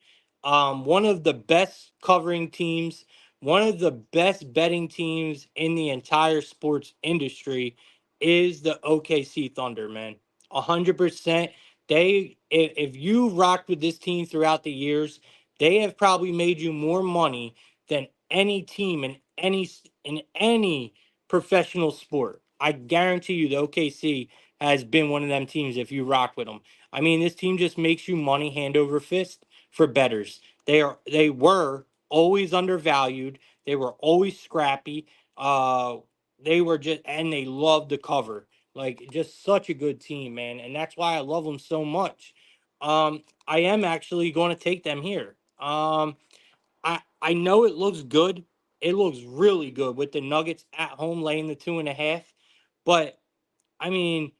One of the best covering teams, one of the best betting teams in the entire sports industry is the OKC Thunder, man. 100%. If you rocked with this team throughout the years, they have probably made you more money than any team in any professional sport. I guarantee you, the OKC has been one of them teams if you rock with them. I mean, this team just makes you money hand over fist for betters. They were always undervalued. They were always scrappy. Uh, they were just, and they loved to cover. Like, just such a good team, man, and that's why I love them so much. I am actually going to take them here. I know it looks good. It looks really good with the Nuggets at home laying the 2.5. But I mean,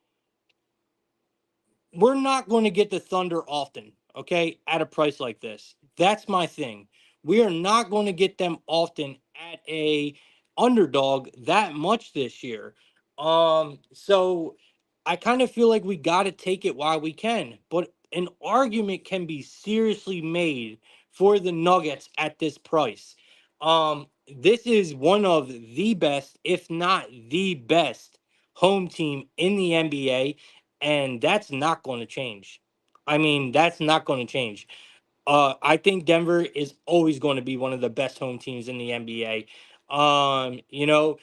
we're not going to get the Thunder often, okay, at a price like this. That's my thing. We are not going to get them often at a underdog that much this year. So I kind of feel like we got to take it while we can, but an argument can be seriously made for the Nuggets at this price. This is one of the best, if not the best, home team in the NBA, and that's not going to change. I mean, that's not going to change. I think Denver is always going to be one of the best home teams in the NBA. You know,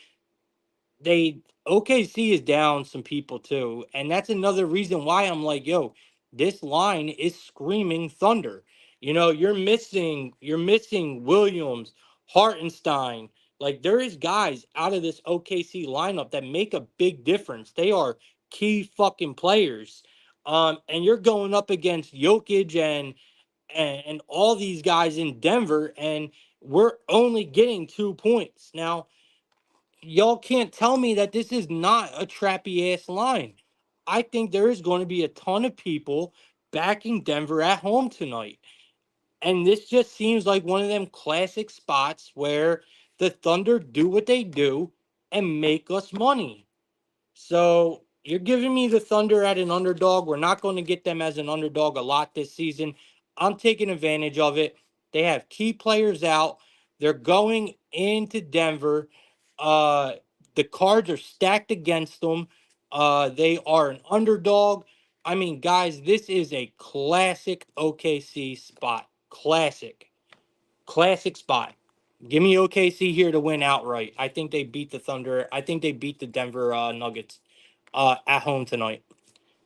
they OKC is down some people too, and that's another reason why I'm like, yo, this line is screaming Thunder. You know, you're missing Williams, Hartenstein. Like, there is guys out of this OKC lineup that make a big difference. They are key fucking players. And you're going up against Jokic and all these guys in Denver, and we're only getting 2 points now. Y'all can't tell me that this is not a trappy ass line. I think there is going to be a ton of people backing Denver at home tonight. And this just seems like one of them classic spots where the Thunder do what they do and make us money. So you're giving me the Thunder at an underdog. We're not going to get them as an underdog a lot this season. I'm taking advantage of it. They have key players out. They're going into Denver. Uh, the cards are stacked against them. They are an underdog. I mean, guys, this is a classic OKC spot. Classic spot. Give me OKC here to win outright. I think they beat the Thunder. I think they beat the Denver Nuggets at home tonight.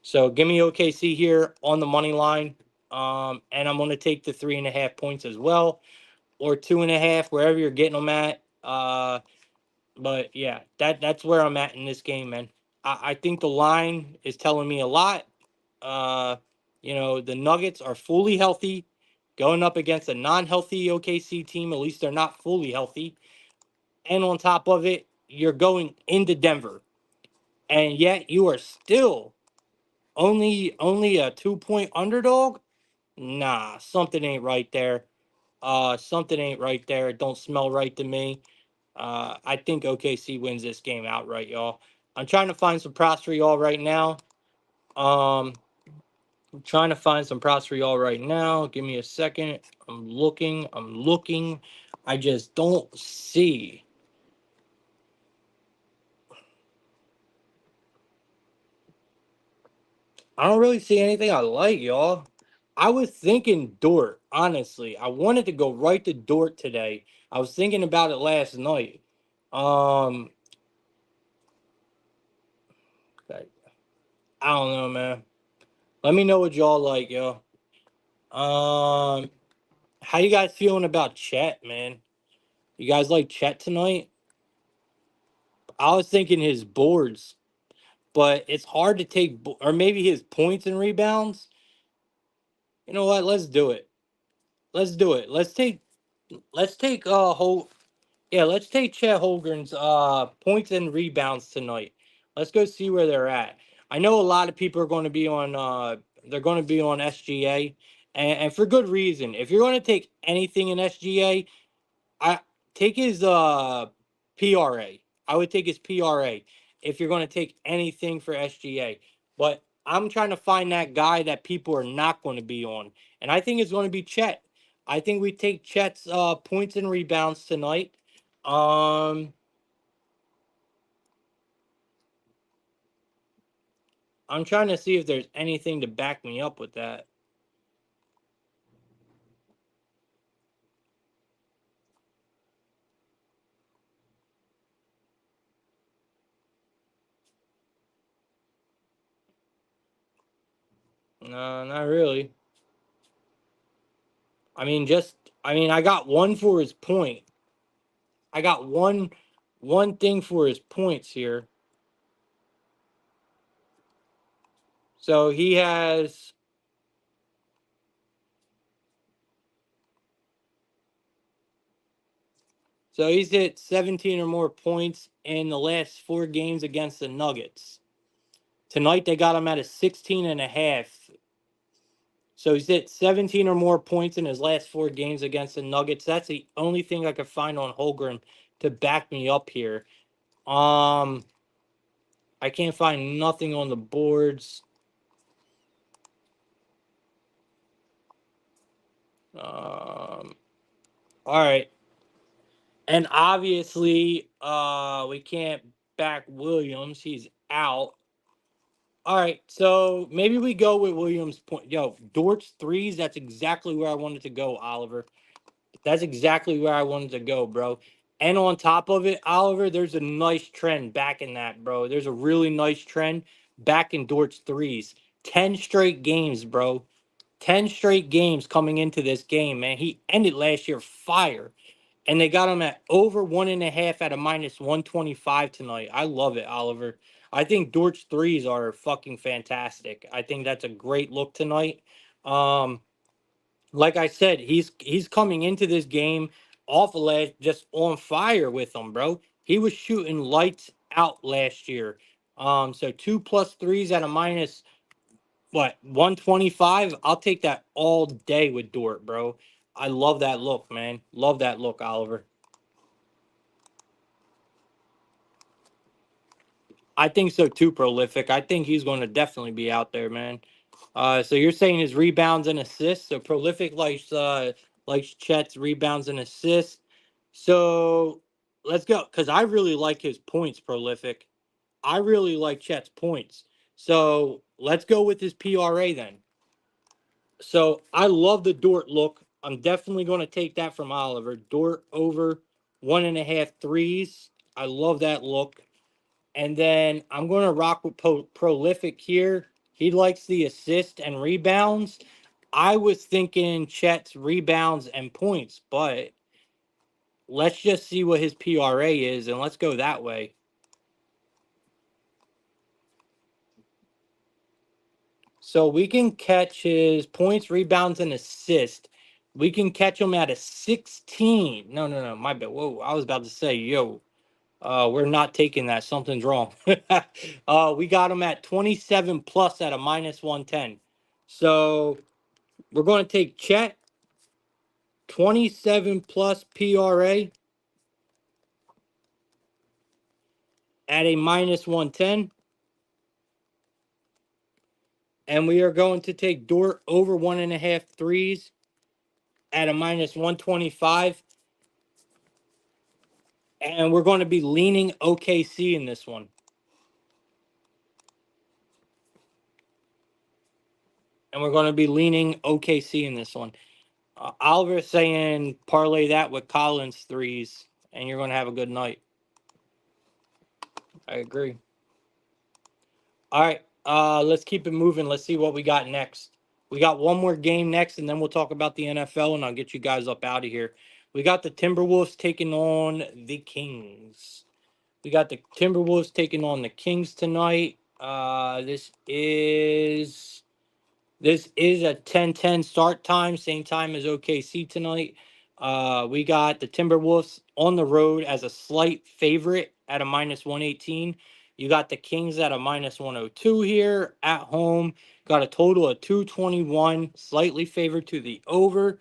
So give me OKC here on the money line. And I'm going to take the 3.5 points as well, or 2.5, wherever you're getting them at. But yeah, that's where I'm at in this game, man. I think the line is telling me a lot. Uh, the Nuggets are fully healthy, going up against a non-healthy OKC team. At least they're not fully healthy. And on top of it, you're going into Denver, and yet you are still only a 2 point underdog. Nah, something ain't right there. Something ain't right there. It don't smell right to me. I think OKC wins this game outright, y'all. I'm trying to find some props for y'all right now. Um, I'm trying to find some props for y'all right now. Give me a second. I'm looking. I just don't see. I don't really see anything I like, y'all. I was thinking Dort, honestly. I wanted to go right to Dort today. I was thinking about it last night. Um, I don't know, man. Let me know what y'all like, yo. Um, how you guys feeling about Chet, man? You guys like Chet tonight? I was thinking his boards, but it's hard to take, or maybe his points and rebounds. You know what? Let's do it. Let's do it. Let's take whole yeah, let's take Chet Holgren's points and rebounds tonight. Let's go see where they're at. I know a lot of people are going to be on they're going to be on SGA, and for good reason. If you're going to take anything in SGA, I take his PRA. I would take his PRA if you're going to take anything for SGA. But I'm trying to find that guy that people are not going to be on, and I think it's going to be Chet. I think we take Chet's points and rebounds tonight. Um, I'm trying to see if there's anything to back me up with that. No, not really. I mean, I got one for his point. I got one thing for his points here. So he has he's hit 17 or more points in the last 4 games against the Nuggets. Tonight they got him at a 16 and a half. So he's hit 17 or more points in his last 4 games against the Nuggets. That's the only thing I could find on Holgren to back me up here. Um, I can't find nothing on the boards. All right. And obviously, we can't back Williams. He's out. All right, so maybe we go with Williams' point. Yo, Dort's threes, that's exactly where I wanted to go, Oliver. That's exactly where I wanted to go, bro. And on top of it, Oliver, there's a nice trend back in that, bro. There's a really nice trend back in Dort's threes. 10 straight games, bro. 10 straight games coming into this game, man. He ended last year fire. And they got him at over 1.5 at a minus 125 tonight. I love it, Oliver. I think Dort's threes are fucking fantastic. I think that's a great look tonight. Um, like I said, he's coming into this game off of last just on fire with them, bro. He was shooting lights out last year. So 2 plus 3s at a minus what 125. I'll take that all day with Dort, bro. I love that look, man. Love that look, Oliver. I think so too, prolific. I think he's going to definitely be out there, man. So you're saying his rebounds and assists. So prolific likes Chet's rebounds and assists. So let's go because I really like his points, prolific. I really like Chet's points. So let's go with his PRA then. So I love the Dort look. I'm definitely going to take that from Oliver. Dort over 1.5 threes. I love that look. And then I'm going to rock with Prolific here. He likes the assist and rebounds. I was thinking Chet's rebounds and points, but let's just see what his PRA is and let's go that way. So we can catch his points, rebounds, and assist. We can catch him at a 16. No, no, no, my bad. Whoa, I was about to say, yo, we're not taking that. Something's wrong. We got him at 27 plus at a minus 110. So we're going to take Chet, 27 plus PRA at a minus 110. And we are going to take Dort over 1.5 threes at a minus 125. And we're going to be leaning OKC in this one. And we're going to be leaning OKC in this one. Oliver saying parlay that with Collins threes, and you're going to have a good night. I agree. All right. Let's keep it moving. Let's see what we got next. We got one more game next, and then we'll talk about the NFL, and I'll get you guys up out of here. We got the Timberwolves taking on the Kings. We got the Timberwolves taking on the Kings tonight. This is a 10-10 start time, same time as OKC tonight. We got the Timberwolves on the road as a slight favorite at a minus 118. You got the Kings at a minus 102 here at home. Got a total of 221, slightly favored to the over.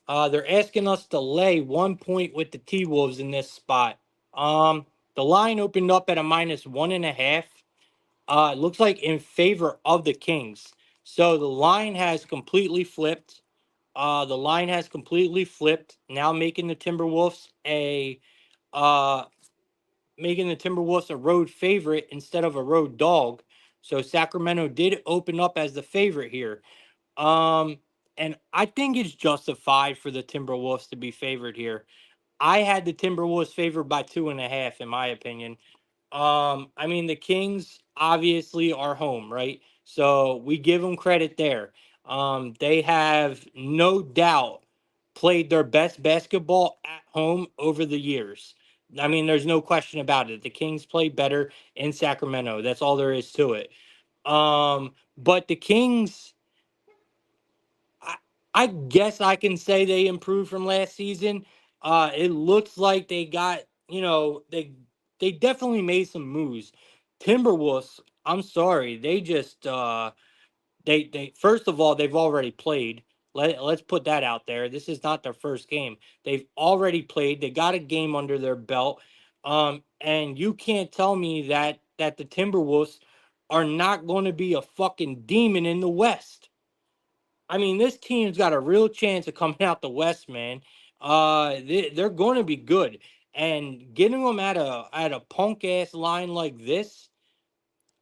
They're asking us to lay 1 point with the T Wolves in this spot. The line opened up at a minus 1.5. It looks like in favor of the Kings. So the line has completely flipped. Now making the Timberwolves uh a road favorite instead of a road dog. So Sacramento did open up as the favorite here. Um, and I think it's justified for the Timberwolves to be favored here. I had the Timberwolves favored by 2.5, in my opinion. I mean, the Kings obviously are home, right? So we give them credit there. They have no doubt played their best basketball at home over the years. I mean, there's no question about it. The Kings play better in Sacramento. That's all there is to it. But the Kings, I, I guess I can say they improved from last season. It looks like they got, they definitely made some moves. Timberwolves, I'm sorry, they just they first of all they've already played. Let's put that out there. This is not their first game. They've already played. They got a game under their belt. And you can't tell me that the Timberwolves are not going to be a fucking demon in the West. I mean, this team's got a real chance of coming out the West, man. They're going to be good, and getting them at a punk ass line like this,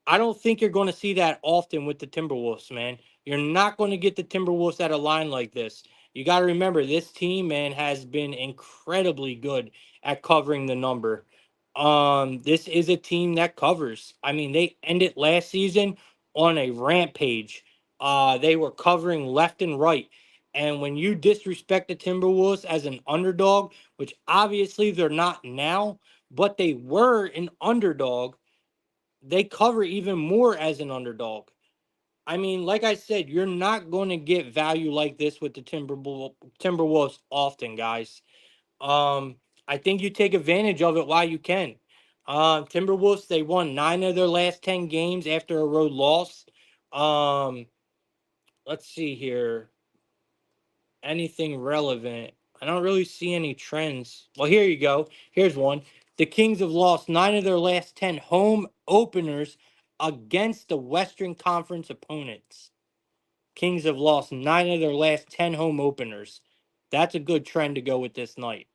I don't think you're going to see that often with the Timberwolves, man. You're not going to get the Timberwolves at a line like this. You got to remember, this team, man, has been incredibly good at covering the number. This is a team that covers. I mean, they ended last season on a rampage. They were covering left and right. And when you disrespect the Timberwolves as an underdog, which obviously they're not now, but they were an underdog, they cover even more as an underdog. I mean, like I said, you're not going to get value like this with the Timberwolves often, guys. Um, I think you take advantage of it while you can. Timberwolves, they won 9 of their last 10 games after a road loss. Um, let's see here. Anything relevant? I don't really see any trends. Well, here you go. Here's one. The Kings have lost 9 of their last 10 home openers against the Western Conference opponents. Kings have lost 9 of their last 10 home openers. That's a good trend to go with this night.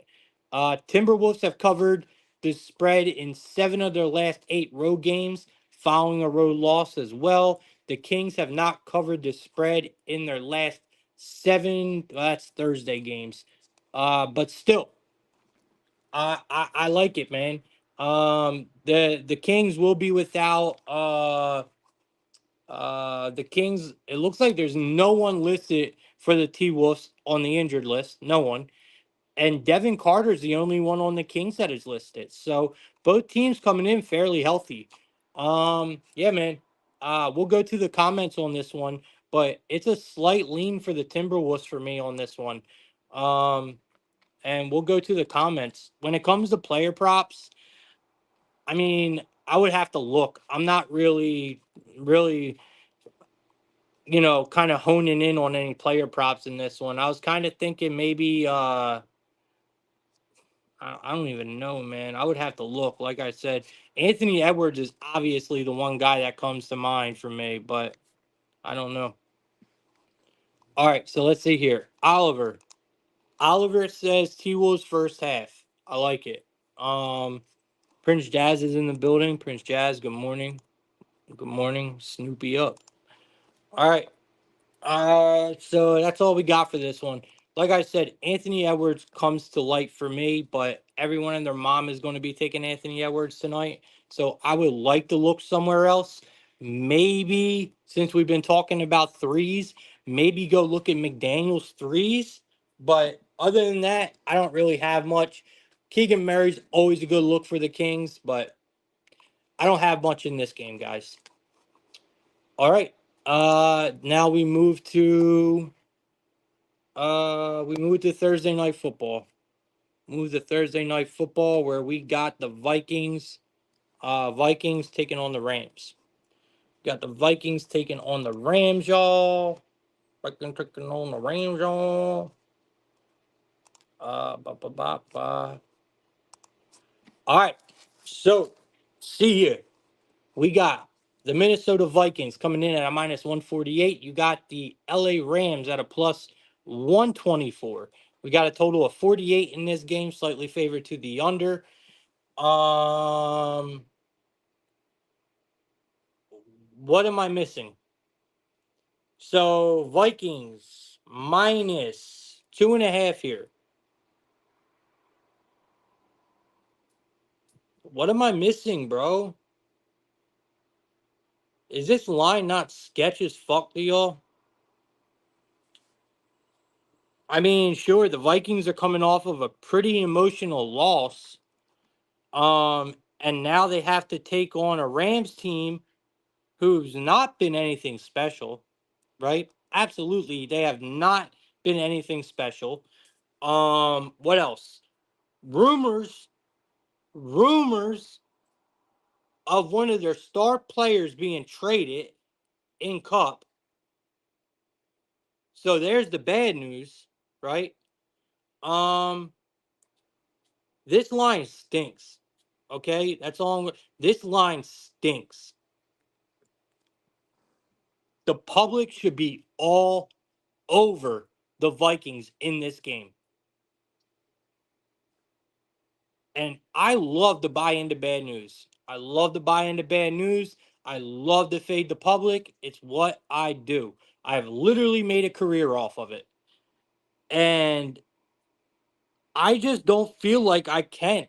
Timberwolves have covered the spread in 7 of their last 8 road games, following a road loss as well. The Kings have not covered the spread in their last 7. That's Thursday games. But still, I like it, man. The Kings will be without the Kings. It looks like there's no one listed for the T Wolves on the injured list. No one. And Devin Carter's the only one on the Kings that is listed. So both teams coming in fairly healthy. Yeah, man. We'll go to the comments on this one, but it's a slight lean for the Timberwolves for me on this one. Um, and we'll go to the comments. When it comes to player props, I mean, I would have to look. I'm not really, kind of honing in on any player props in this one. I was kind of thinking maybe I don't even know, man. I would have to look. Like I said, Anthony Edwards is obviously the one guy that comes to mind for me, but I don't know. All right, so let's see here. Oliver. Oliver says T Wolves first half. I like it. Prince Jazz is in the building. Prince Jazz, good morning. Good morning. Snoopy up. All right. So that's all we got for this one. like I said, Anthony Edwards comes to light for me, but everyone and their mom is going to be taking Anthony Edwards tonight. So I would like to look somewhere else. Maybe since we've been talking about threes, maybe go look at McDaniel's threes. But other than that, I don't really have much. Keegan Murray's always a good look for the Kings, but I don't have much in this game, guys. All right. Now we move to Thursday night football. Move to Thursday night football where we got the Vikings taking on the Rams. Got the Vikings taking on the Rams, y'all. Vikings taking on the Rams, y'all. Ba, ba, ba, ba. All right. So, see here. We got the Minnesota Vikings coming in at a minus 148. You got the LA Rams at a plus 124. We got a total of 48 in this game, slightly favored to the under. What am I missing? So Vikings minus 2.5 here. What am I missing, bro? Is this line not sketch as fuck to y'all? I mean, sure, the Vikings are coming off of a pretty emotional loss. And now they have to take on a Rams team who's not been anything special, right? Absolutely, they have not been anything special. What else? Rumors of one of their star players being traded in Cup. So there's the bad news, right? Um, this line stinks. Okay, that's all. This line stinks. The public should be all over the Vikings in this game. And I love to buy into bad news. I love to buy into bad news. I love to fade the public. It's what I do. I've literally made a career off of it. And I just don't feel like I can.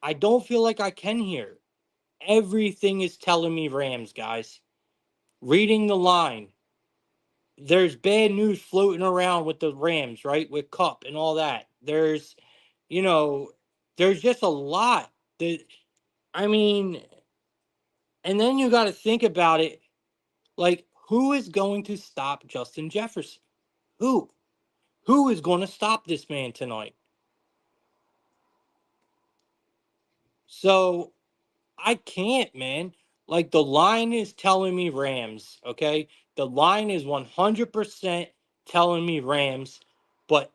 I don't feel like I can here. Everything is telling me Rams, guys. Reading the line, there's bad news floating around with the Rams, right? With Cup and all that. You know, there's just a lot that, I mean, and then you got to think about it. Like, who is going to stop Justin Jefferson? Who? Who is going to stop this man tonight? So I can't, man. Like, the line is telling me Rams, okay? The line is 100% telling me Rams, but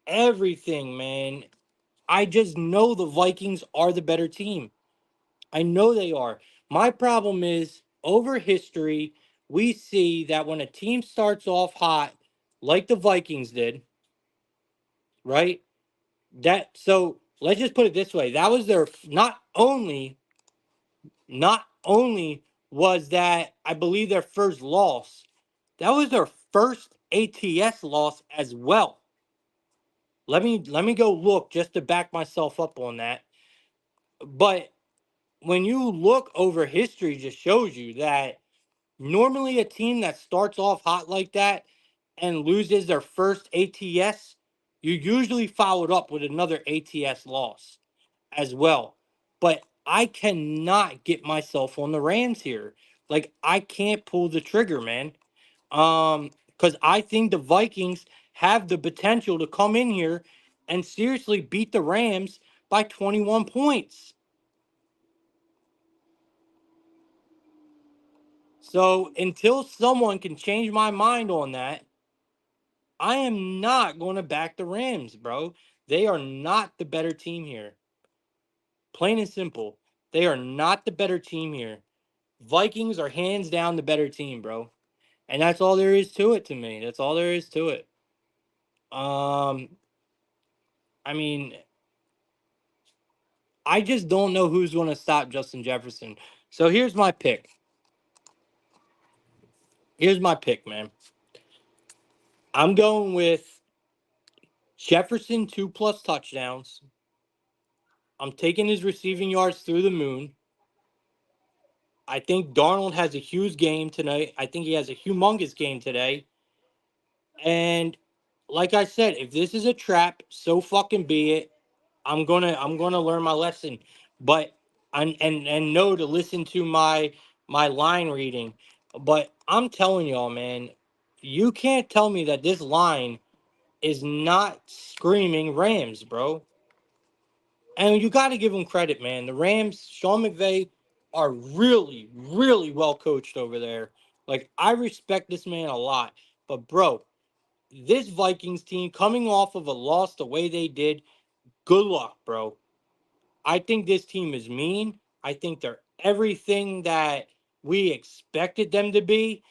everything, man, I just know the Vikings are the better team. I know they are. My problem is over history, we see that when a team starts off hot, like the Vikings did, right? So let's just put it this way. That was their not only was that I believe their first loss, that was their first ATS loss as well. Let me go look just to back myself up on that. But when you look over history, just shows you that normally a team that starts off hot like that and loses their first ATS, you usually follow it up with another ATS loss as well. But I cannot get myself on the Rams here. Like, I can't pull the trigger, man. Because I think the Vikings have the potential to come in here and seriously beat the Rams by 21 points. So until someone can change my mind on that, I am not going to back the Rams, bro. They are not the better team here. Plain and simple. They are not the better team here. Vikings are hands down the better team, bro. And that's all there is to it to me. That's all there is to it. Um, I mean, I just don't know who's going to stop Justin Jefferson. So here's my pick. Here's my pick, man. I'm going with Jefferson 2+ touchdowns. I'm taking his receiving yards through the moon. I think Darnold has a huge game tonight. I think he has a humongous game today. And like I said, if this is a trap, so fucking be it. I'm gonna learn my lesson. But and know to listen to my line reading. But I'm telling y'all, man, you can't tell me that this line is not screaming Rams, bro. And you got to give them credit, man. The Rams, Sean McVay, are really, really well coached over there. Like, I respect this man a lot. But, bro, this Vikings team coming off of a loss the way they did, good luck, bro. I think this team is mean. I think they're everything that we expected them to be.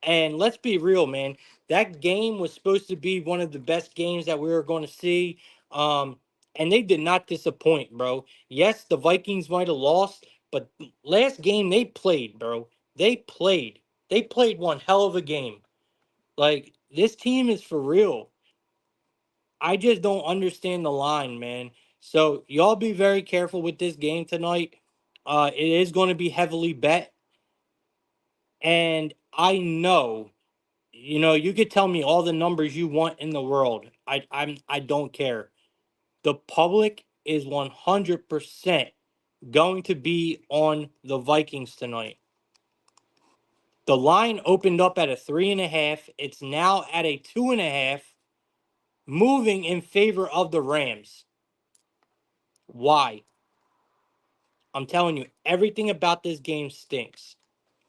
And let's be real, man. That game was supposed to be one of the best games that we were going to see. Um, and they did not disappoint, bro. Yes, the Vikings might have lost, but last game they played, bro. They played. They played one hell of a game. Like, this team is for real. I just don't understand the line, man. So y'all be very careful with this game tonight. It is going to be heavily bet. And I know, you could tell me all the numbers you want in the world. I don't care. The public is 100% going to be on the Vikings tonight. The line opened up at a 3.5. It's now at a 2.5, moving in favor of the Rams. Why? I'm telling you, everything about this game stinks.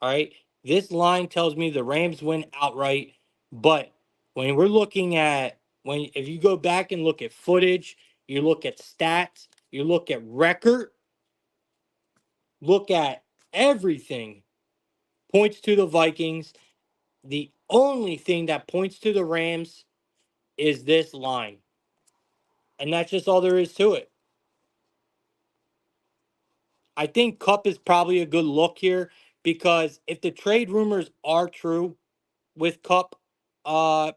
All right. This line tells me the Rams win outright. But when we're looking at, if you go back and look at footage, you look at stats, you look at record, look at everything, points to the Vikings. The only thing that points to the Rams is this line. And that's just all there is to it. I think Cup is probably a good look here because if the trade rumors are true, with Cup,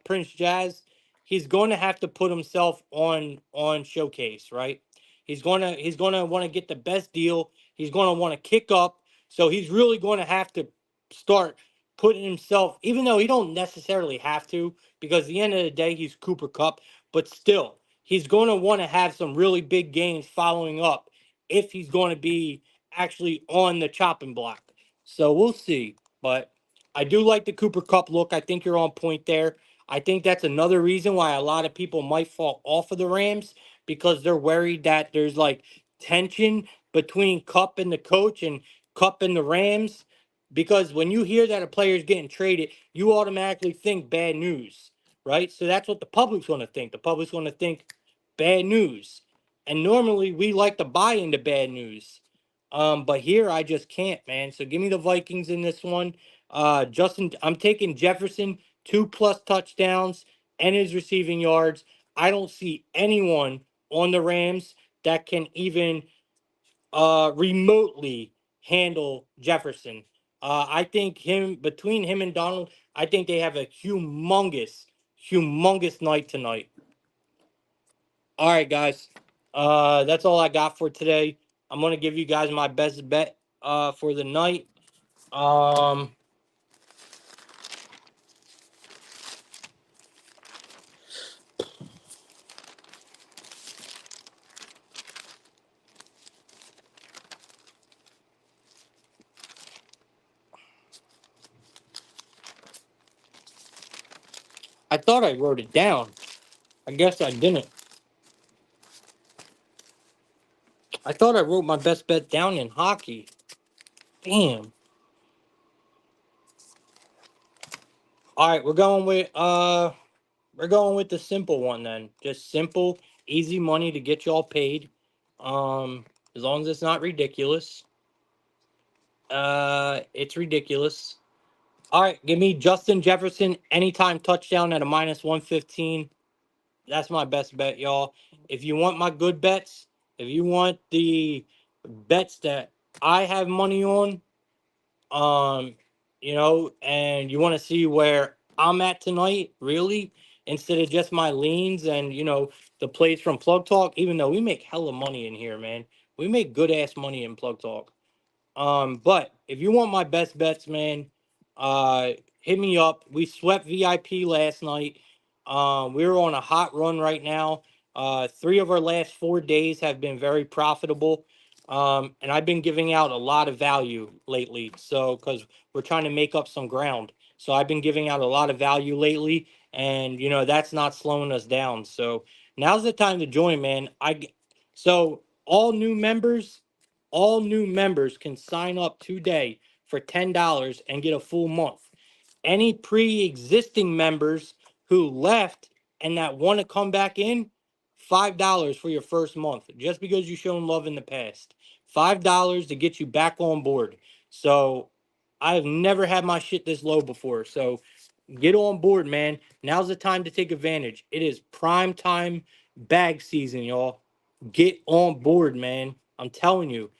Prince Jazz, he's going to have to put himself on showcase, right? He's gonna want to get the best deal. He's going to want to kick up. So he's really going to have to start putting himself, even though he don't necessarily have to, because at the end of the day he's Cooper Cup, but still he's going to want to have some really big games following up if he's going to be actually on the chopping block. So we'll see, but. I do like the Cooper Cup look. I think you're on point there. I think that's another reason why a lot of people might fall off of the Rams because they're worried that there's like tension between Cup and the coach and Cup and the Rams. Because when you hear that a player is getting traded, you automatically think bad news, right? So that's what the public's going to think. The public's going to think bad news. And normally we like to buy into bad news. But here I just can't, man. So give me the Vikings in this one. I'm taking Jefferson 2+ touchdowns and his receiving yards. I don't see anyone on the Rams that can even remotely handle Jefferson. I think between him and Donald, I think they have a humongous night tonight. All right, guys. That's all I got for today. I'm gonna give you guys my best bet for the night. Um, I thought I wrote it down. I guess I didn't. I thought I wrote my best bet down in hockey. Damn. All right, we're going with the simple one then. Just simple, easy money to get y'all paid. As long as it's not ridiculous. It's ridiculous. All right, give me Justin Jefferson anytime touchdown at a -115. That's my best bet, y'all. If you want my good bets, if you want the bets that I have money on, and you want to see where I'm at tonight, really, instead of just my leans and, the plays from Plug Talk, even though we make hella money in here, man. We make good ass money in Plug Talk. But if you want my best bets, man, uh, hit me up. We swept VIP last night. We're on a hot run right now. 3 of our last 4 days have been very profitable. And I've been giving out a lot of value lately. So, because we're trying to make up some ground. So I've been giving out a lot of value lately, and that's not slowing us down. So now's the time to join, man. So all new members can sign up today for $10 and get a full month. Any pre-existing members who left and that want to come back in, $5 for your first month, just because you've shown love in the past. $5 to get you back on board. So I've never had my shit this low before. So get on board, man. Now's the time to take advantage. It is prime time bag season, y'all. Get on board, man. I'm telling you.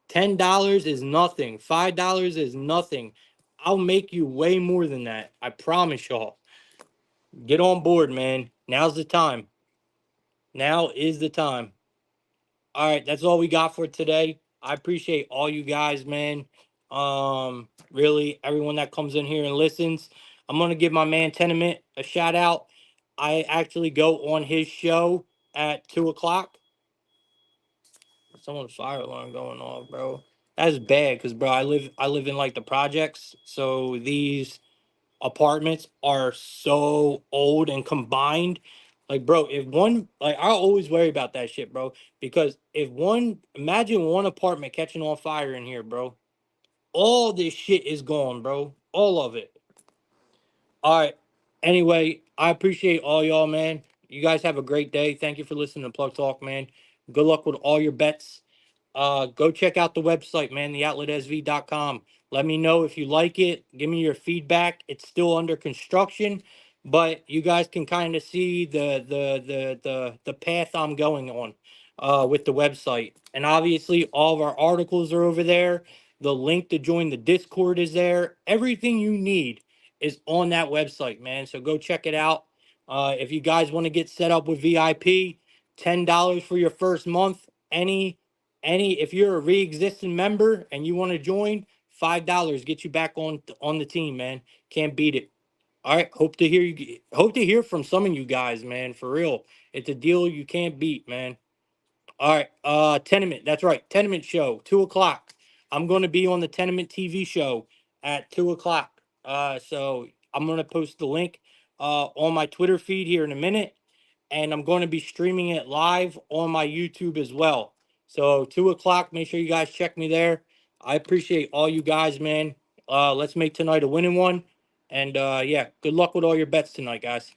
$10 is nothing. $5 is nothing. I'll make you way more than that. I promise y'all. Get on board, man. Now's the time. Now is the time. All right, that's all we got for today. I appreciate all you guys, man. Really, everyone that comes in here and listens. I'm gonna give my man Tenement a shout out. I actually go on his show at 2 o'clock. Someone's fire alarm going off, bro. That's bad because, bro, I live in like the projects, so these apartments are so old and combined. Like, bro, if one, like, I always worry about that shit, bro, because imagine one apartment catching on fire in here, bro. All this shit is gone, bro. All of it. All right. Anyway, I appreciate all y'all, man. You guys have a great day. Thank you for listening to Plug Talk, man. Good luck with all your bets. Go check out the website, man, theoutletSV.com. Let me know if you like it. Give me your feedback. It's still under construction, but you guys can kind of see the path I'm going on with the website. And obviously all of our articles are over there. The link to join the Discord is there. Everything you need is on that website, man. So go check it out. If you guys want to get set up with VIP, $10 for your first month. If you're a re-existing member and you want to join, $5 get you back on the team, man. Can't beat it. All right, hope to hear from some of you guys, man. For real, it's a deal you can't beat, man. All right, Tenement. That's right, Tenement show, 2 o'clock. I'm going to be on the Tenement TV show at 2 o'clock. So I'm going to post the link on my Twitter feed here in a minute, and I'm going to be streaming it live on my YouTube as well. So 2 o'clock. Make sure you guys check me there. I appreciate all you guys, man. Let's make tonight a winning one. And yeah, good luck with all your bets tonight, guys.